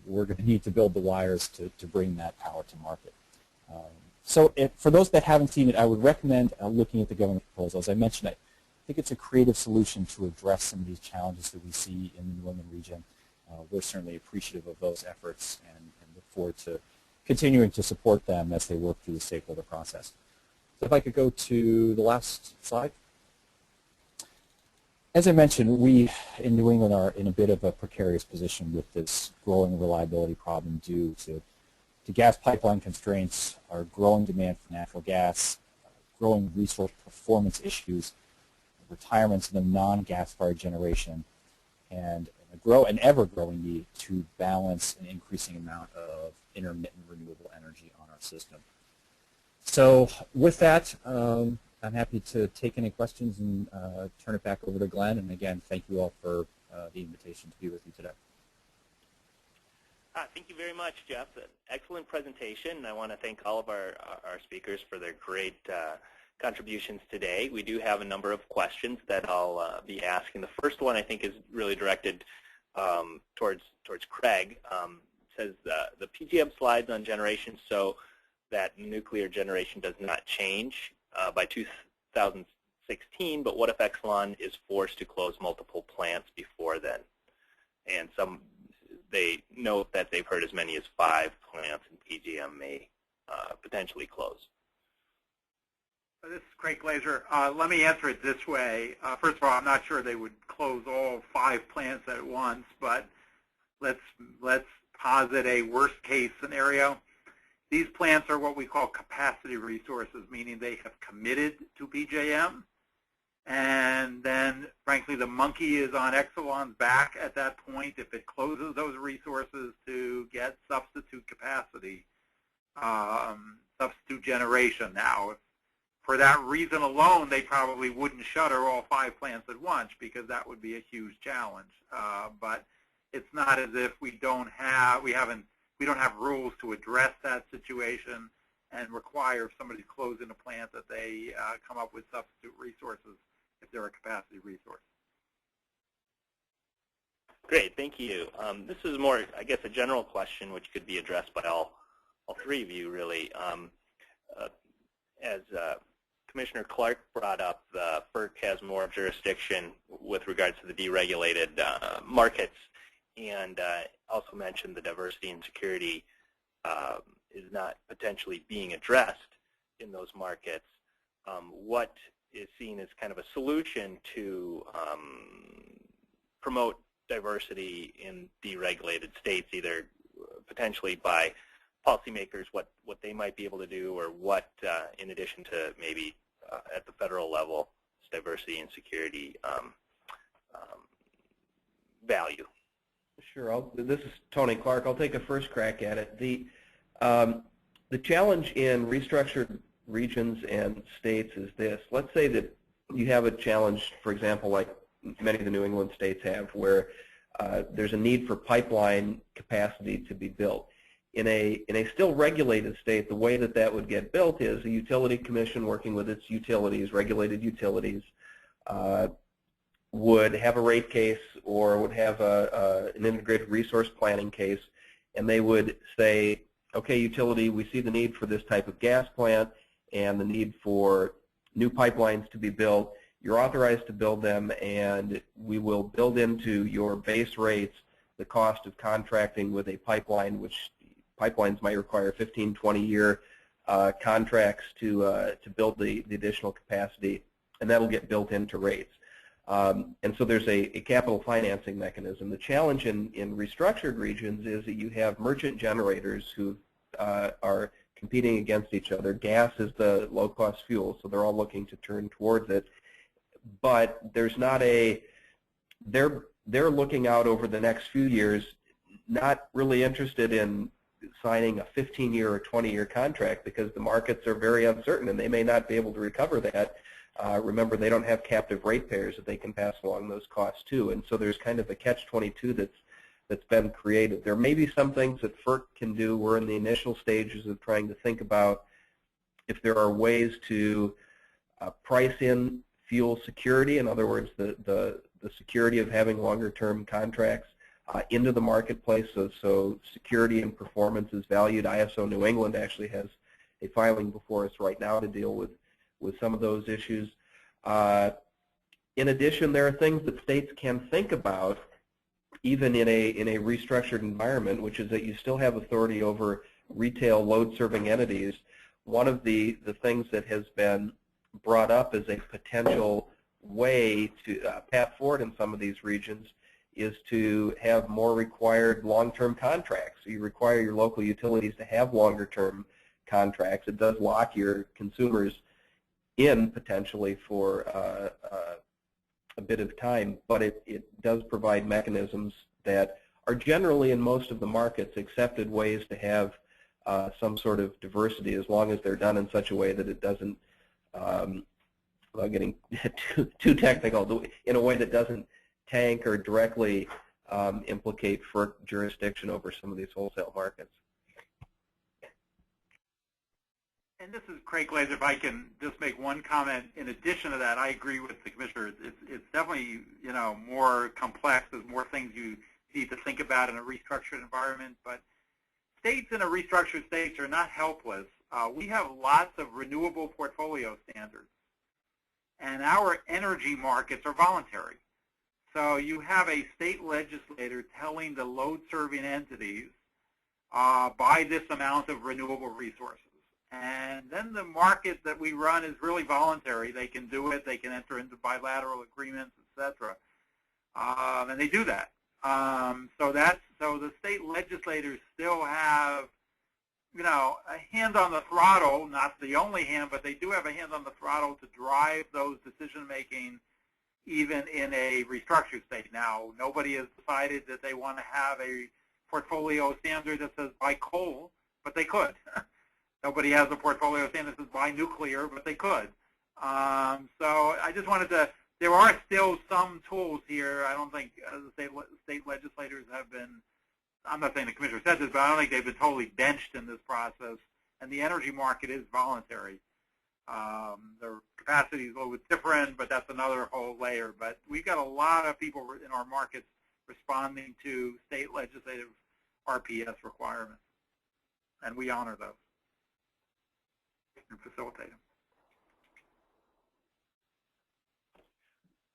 we're going to need to build the wires to bring that power to market. For those that haven't seen it, I would recommend looking at the government proposal. As I mentioned, I think it's a creative solution to address some of these challenges that we see in the New England region. We're certainly appreciative of those efforts and look forward to continuing to support them as they work through the stakeholder process. So if I could go to the last slide. As I mentioned, we in New England are in a bit of a precarious position with this growing reliability problem due to gas pipeline constraints, our growing demand for natural gas, growing resource performance issues, retirements of the non-gas-fired generation, and an ever-growing need to balance an increasing amount of intermittent renewable energy on our system. So with that, I'm happy to take any questions and turn it back over to Glenn. And again, thank you all for the invitation to be with you today. Thank you very much, Jeff. An excellent presentation. I want to thank all of our speakers for their great contributions today. We do have a number of questions that I'll be asking. The first one I think is really directed towards Craig. It says the PJM slides on generation so that nuclear generation does not change by 2016, but what if Exelon is forced to close multiple plants before then? And they note that they've heard as many as 5 plants in PJM may potentially close. This is Craig Glazer. Let me answer it this way. First of all, I'm not sure they would close all 5 plants at once, but let's posit a worst-case scenario. These plants are what we call capacity resources, meaning they have committed to PJM, and then, frankly, the monkey is on Exelon's back at that point if it closes those resources to get substitute capacity, substitute generation. Now, for that reason alone, they probably wouldn't shutter all 5 plants at once because that would be a huge challenge. But it's not as if we don't have rules to address that situation and require if somebody close in a plant that they come up with substitute resources if they're a capacity resource. Great, thank you. This is more, I guess, a general question which could be addressed by all 3 of you, really. As Commissioner Clark brought up, FERC has more jurisdiction with regards to the deregulated markets, and also mentioned the diversity and security is not potentially being addressed in those markets. What is seen as kind of a solution to promote diversity in deregulated states, either potentially by policymakers, what they might be able to do, or what, in addition to maybe at the federal level, diversity and security value? Sure. This is Tony Clark. I'll take a first crack at it. The challenge in restructured regions and states is this. Let's say that you have a challenge, for example, like many of the New England states have, where there's a need for pipeline capacity to be built. In a still regulated state, the way that would get built is a utility commission working with its utilities, regulated utilities, would have a rate case or would have an integrated resource planning case, and they would say, okay, utility, we see the need for this type of gas plant and the need for new pipelines to be built. You're authorized to build them, and we will build into your base rates the cost of contracting with a pipeline, which pipelines might require 15, 20-year contracts to build the additional capacity, and that will get built into rates. And so there's a capital financing mechanism. The challenge in restructured regions is that you have merchant generators who are competing against each other. Gas is the low-cost fuel, so they're all looking to turn towards it. But there's not they're looking out over the next few years, not really interested in signing a 15-year or 20-year contract because the markets are very uncertain and they may not be able to recover that. Remember, they don't have captive ratepayers that they can pass along those costs to, and so there's kind of a catch-22 that's been created. There may be some things that FERC can do. We're in the initial stages of trying to think about if there are ways to price in fuel security, in other words, the security of having longer-term contracts into the marketplace, so security and performance is valued. ISO New England actually has a filing before us right now to deal with some of those issues. In addition, there are things that states can think about, even in a restructured environment, which is that you still have authority over retail load-serving entities. One of the things that has been brought up as a potential way to path forward in some of these regions is to have more required long-term contracts. So you require your local utilities to have longer-term contracts. It does lock your consumers in potentially for a bit of time, but it does provide mechanisms that are generally in most of the markets accepted ways to have some sort of diversity, as long as they're done in such a way that it doesn't, without getting too technical, in a way that doesn't tank or directly implicate FERC jurisdiction over some of these wholesale markets. And this is Craig Glazer. If I can just make one comment in addition to that, I agree with the commissioner. It's definitely, you know, more complex. There's more things you need to think about in a restructured environment. But states in a restructured state are not helpless. We have lots of renewable portfolio standards, and our energy markets are voluntary. So you have a state legislator telling the load-serving entities, buy this amount of renewable resources. And then the market that we run is really voluntary. They can do it. They can enter into bilateral agreements, etc. And they do that. So the state legislators still have, you know, a hand on the throttle, not the only hand, but they do have a hand on the throttle to drive those decision-making even in a restructured state. Now, nobody has decided that they want to have a portfolio standard that says buy coal, but they could. Nobody has a portfolio standard that says buy nuclear, but they could. So I just wanted to, there are still some tools here. I don't think the state legislators have been, I'm not saying the commissioner said this, but I don't think they've been totally benched in this process. And the energy market is voluntary. The capacity is a little bit different, but that's another whole layer. But we've got a lot of people in our markets responding to state legislative RPS requirements, and we honor those and facilitate them.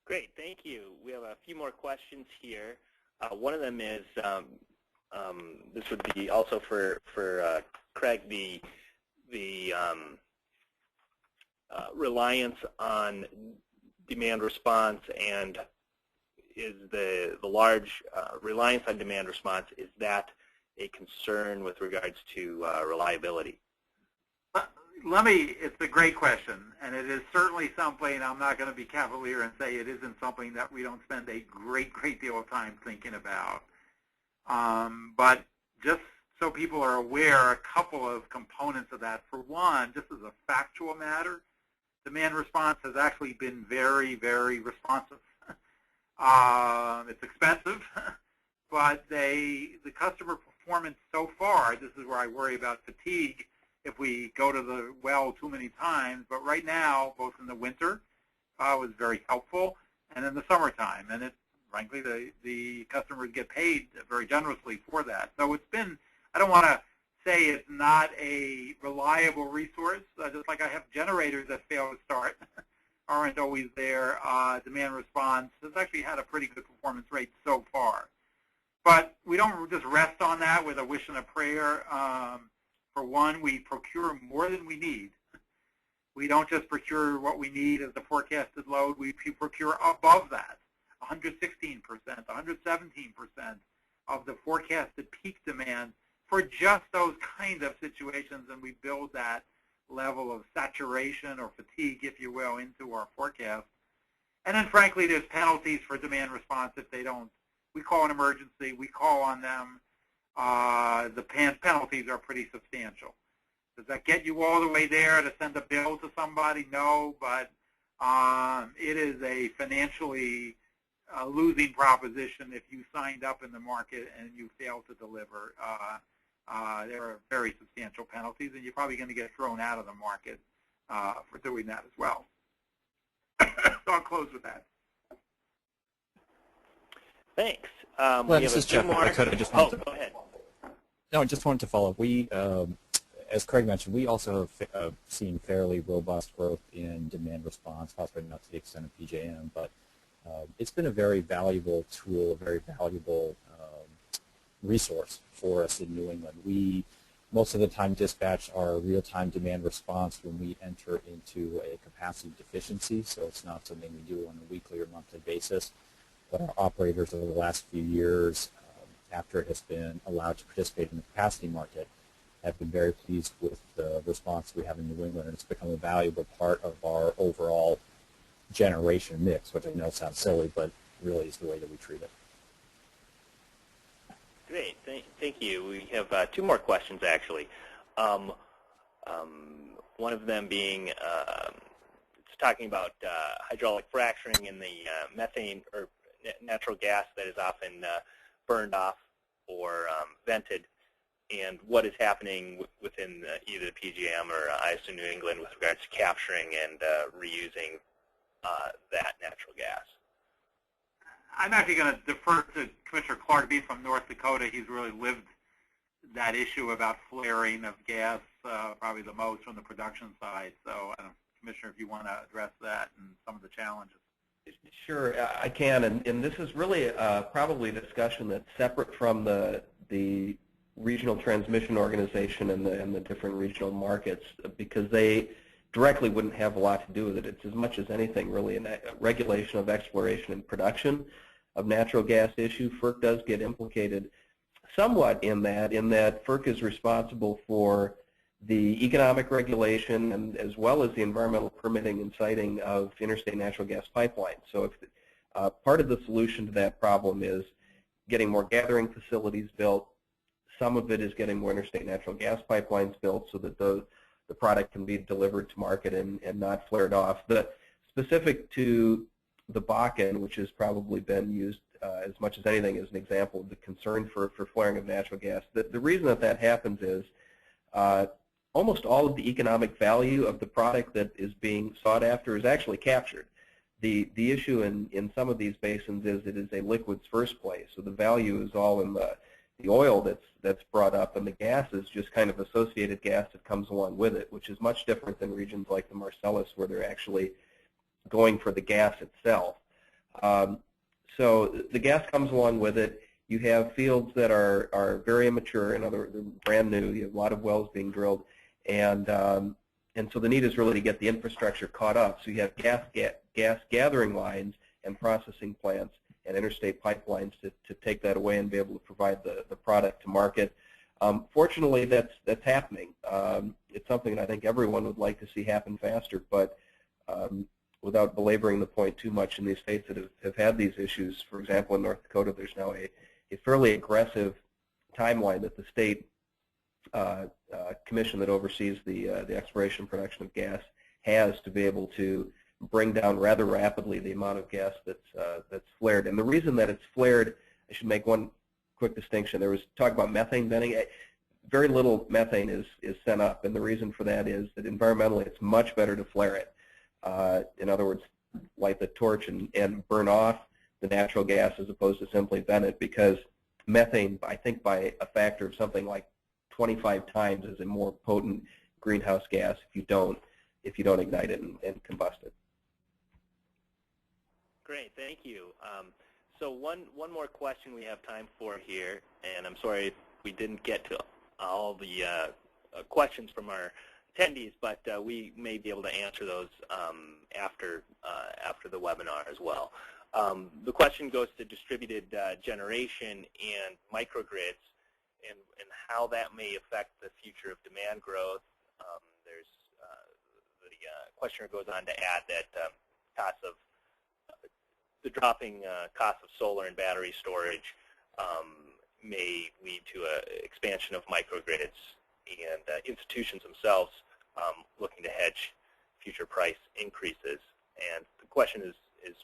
Great, thank you. We have a few more questions here. One of them is, this would be also for Craig, the reliance on demand response, and is the large reliance on demand response, is that a concern with regards to reliability? It's a great question, and it is certainly something. I'm not going to be cavalier and say it isn't something that we don't spend a great deal of time thinking about. But just so people are aware, a couple of components of that. For one, just as a factual matter, demand response has actually been very responsive. It's expensive, but the customer performance so far, this is where I worry about fatigue if we go to the well too many times, but right now, both in the winter, was very helpful, and in the summertime, and it, frankly, the customers get paid very generously for that. So it's been, I don't want to say it's not a reliable resource, just like I have generators that fail to start, aren't always there. Demand response has actually had a pretty good performance rate so far. But we don't just rest on that with a wish and a prayer. For one, we procure more than we need. We don't just procure what we need as the forecasted load. We procure above that, 116%, 117% of the forecasted peak demand for just those kind of situations, and we build that level of saturation or fatigue, if you will, into our forecast. And then, frankly, there's penalties for demand response if they don't. We call an emergency. We call on them. The penalties are pretty substantial. Does that get you all the way there to send a bill to somebody? No, but it is a financially losing proposition if you signed up in the market and you fail to deliver. There are very substantial penalties, and you're probably going to get thrown out of the market for doing that as well. So I'll close with that. Thanks. Well, this is Jeff. If I could, I just wanted to, go ahead. No, I just wanted to follow up. We, as Craig mentioned, we also have seen fairly robust growth in demand response, possibly not to the extent of PJM, but it's been a very valuable tool, a very valuable resource for us in New England. We most of the time dispatch our real-time demand response when we enter into a capacity deficiency, so it's not something we do on a weekly or monthly basis. But our operators over the last few years, after it has been allowed to participate in the capacity market, have been very pleased with the response we have in New England, and it's become a valuable part of our overall generation mix, which I know sounds silly, but really is the way that we treat it. Great, thank you. We have two more questions actually. One of them being it's talking about hydraulic fracturing and the methane or natural gas that is often burned off or vented, and what is happening within either the PJM or ISO New England with regards to capturing and reusing that natural gas. I'm actually going to defer to Commissioner Clark. Being from North Dakota, he's really lived that issue about flaring of gas probably the most from the production side. So, Commissioner, if you want to address that and some of the challenges. Sure, I can, and this is really probably a discussion that's separate from the regional transmission organization and the different regional markets, because they directly wouldn't have a lot to do with it. It's as much as anything really a regulation of exploration and production of natural gas issue. FERC does get implicated somewhat in that FERC is responsible for the economic regulation and as well as the environmental permitting and siting of interstate natural gas pipelines. So if part of the solution to that problem is getting more gathering facilities built, some of it is getting more interstate natural gas pipelines built so that the product can be delivered to market and not flared off. The specific to the Bakken, which has probably been used as much as anything as an example of the concern for flaring of natural gas, the reason that happens is almost all of the economic value of the product that is being sought after is actually captured. The issue in some of these basins is it is a liquids first place, so the value is all in the oil that's brought up, and the gas is just kind of associated gas that comes along with it, which is much different than regions like the Marcellus where they're actually going for the gas itself. So the gas comes along with it. You have fields that are very immature, in other words, they're brand new. You have a lot of wells being drilled, and so the need is really to get the infrastructure caught up. So you have gas gathering lines and processing plants and interstate pipelines to take that away and be able to provide the product to market. Fortunately, that's happening. It's something that I think everyone would like to see happen faster, but without belaboring the point too much, in these states that have had these issues, for example, in North Dakota, there's now a fairly aggressive timeline that the state commission that oversees the exploration and production of gas has to be able to bring down rather rapidly the amount of gas that's flared. And the reason that it's flared, I should make one quick distinction. There was talk about methane venting. Very little methane is sent up, and the reason for that is that environmentally it's much better to flare it. In other words, light the torch and burn off the natural gas as opposed to simply vent it, because methane, I think by a factor of something like 25 times, is a more potent greenhouse gas if you don't ignite it and combust it. Great, thank you. So one more question we have time for here, and I'm sorry if we didn't get to all the questions from our attendees, but we may be able to answer those after the webinar as well. The question goes to distributed generation and microgrids and how that may affect the future of demand growth. The questioner goes on to add that the dropping cost of solar and battery storage may lead to an expansion of microgrids, and institutions themselves looking to hedge future price increases. And the question is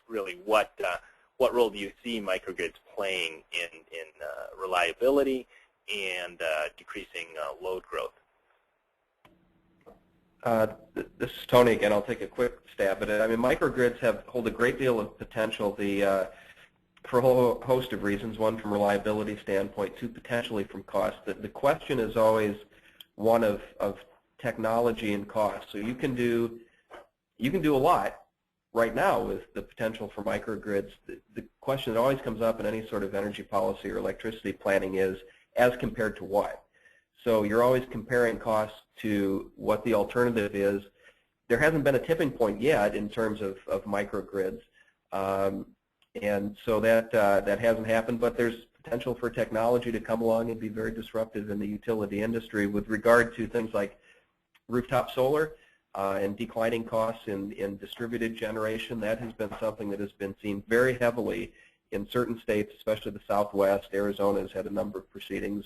really what role do you see microgrids playing in reliability and decreasing load growth? This is Tony again. I'll take a quick stab at it. I mean, microgrids hold a great deal of potential for a whole host of reasons. One, from reliability standpoint. Two, potentially from cost. The question is always one of technology and cost. So you can do a lot right now with the potential for microgrids. The question that always comes up in any sort of energy policy or electricity planning is, as compared to what? So you're always comparing costs to what the alternative is. There hasn't been a tipping point yet in terms of microgrids, and so that hasn't happened. But there's potential for technology to come along and be very disruptive in the utility industry with regard to things like rooftop solar. and declining costs in distributed generation. That has been something that has been seen very heavily in certain states, especially the Southwest. Arizona has had a number of proceedings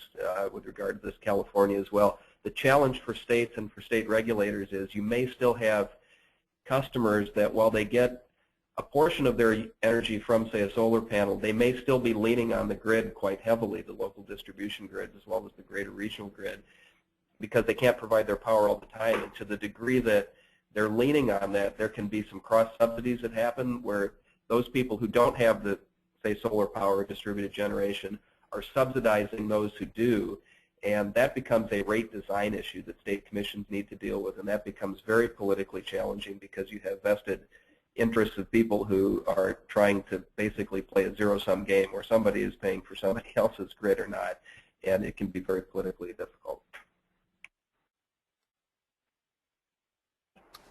with regard to this, California as well. The challenge for states and for state regulators is you may still have customers that while they get a portion of their energy from, say, a solar panel, they may still be leaning on the grid quite heavily, the local distribution grid as well as the greater regional grid, because they can't provide their power all the time. And to the degree that they're leaning on that, there can be some cross-subsidies that happen where those people who don't have the, say, solar power or distributed generation are subsidizing those who do. And that becomes a rate design issue that state commissions need to deal with, and that becomes very politically challenging because you have vested interests of people who are trying to basically play a zero-sum game where somebody is paying for somebody else's grid or not, and it can be very politically difficult.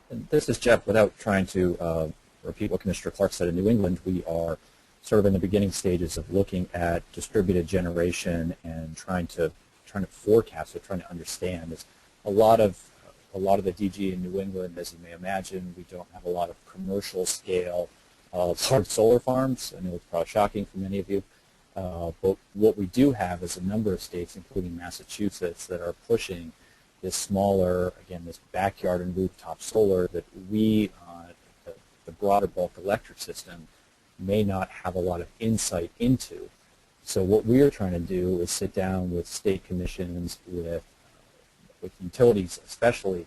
And this is Jeff. Without trying to repeat what Commissioner Clark said, in New England we are sort of in the beginning stages of looking at distributed generation and trying to forecast it, trying to understand. It's a lot of the DG in New England, as you may imagine, we don't have a lot of commercial scale large solar farms. I know it's probably shocking for many of you, but what we do have is a number of states, including Massachusetts, that are pushing this smaller, again, this backyard and rooftop solar that we, the broader bulk electric system, may not have a lot of insight into. So what we're trying to do is sit down with state commissions, with utilities especially,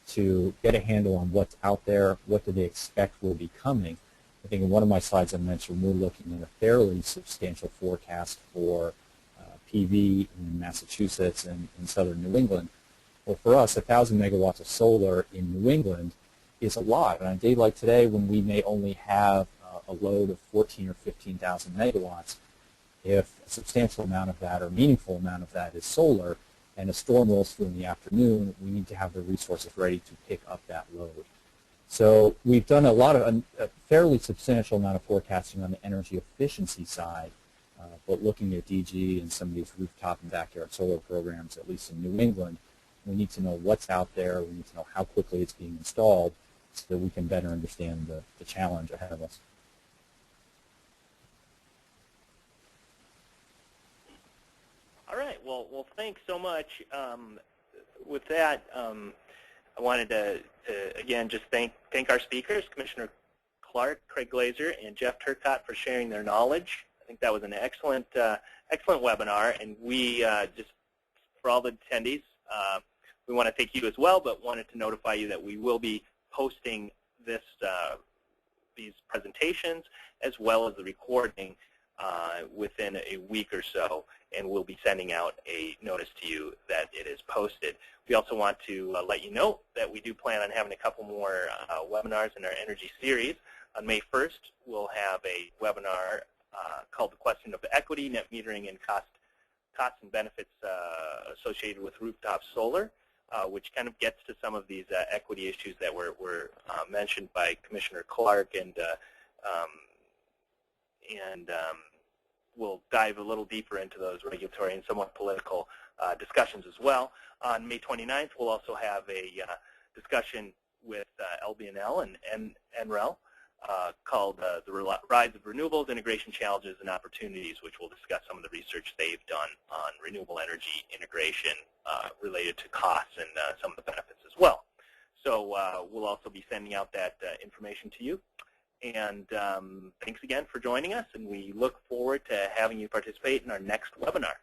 to get a handle on what's out there, what do they expect will be coming. I think in one of my slides I mentioned we're looking at a fairly substantial forecast for PV in Massachusetts and in southern New England. Well, for us, 1,000 megawatts of solar in New England is a lot. On a day like today, when we may only have a load of 14 or 15,000 megawatts, if a substantial amount of that or meaningful amount of that is solar and a storm rolls through in the afternoon, we need to have the resources ready to pick up that load. So we've done a fairly substantial amount of forecasting on the energy efficiency side, but looking at DG and some of these rooftop and backyard solar programs, at least in New England, we need to know what's out there, we need to know how quickly it's being installed so that we can better understand the challenge ahead of us. All right. Well, thanks so much. With that, I wanted to again just thank our speakers, Commissioner Clark, Craig Glazer, and Jeff Turcotte, for sharing their knowledge. I think that was an excellent webinar, and we just for all the attendees, we want to thank you as well, but wanted to notify you that we will be posting these presentations as well as the recording within a week or so, and we'll be sending out a notice to you that it is posted. We also want to let you know that we do plan on having a couple more webinars in our energy series. On May 1st, we'll have a webinar called The Question of Equity, Net Metering, and Costs and Benefits Associated with Rooftop Solar, which kind of gets to some of these equity issues that were mentioned by Commissioner Clark, and we'll dive a little deeper into those regulatory and somewhat political discussions as well. On May 29th, we'll also have a discussion with LBNL and NREL called The Rise of Renewables, Integration Challenges and Opportunities, which will discuss some of the research they've done on renewable energy integration related to costs and some of the benefits as well. So we'll also be sending out that information to you. And thanks again for joining us, and we look forward to having you participate in our next webinar.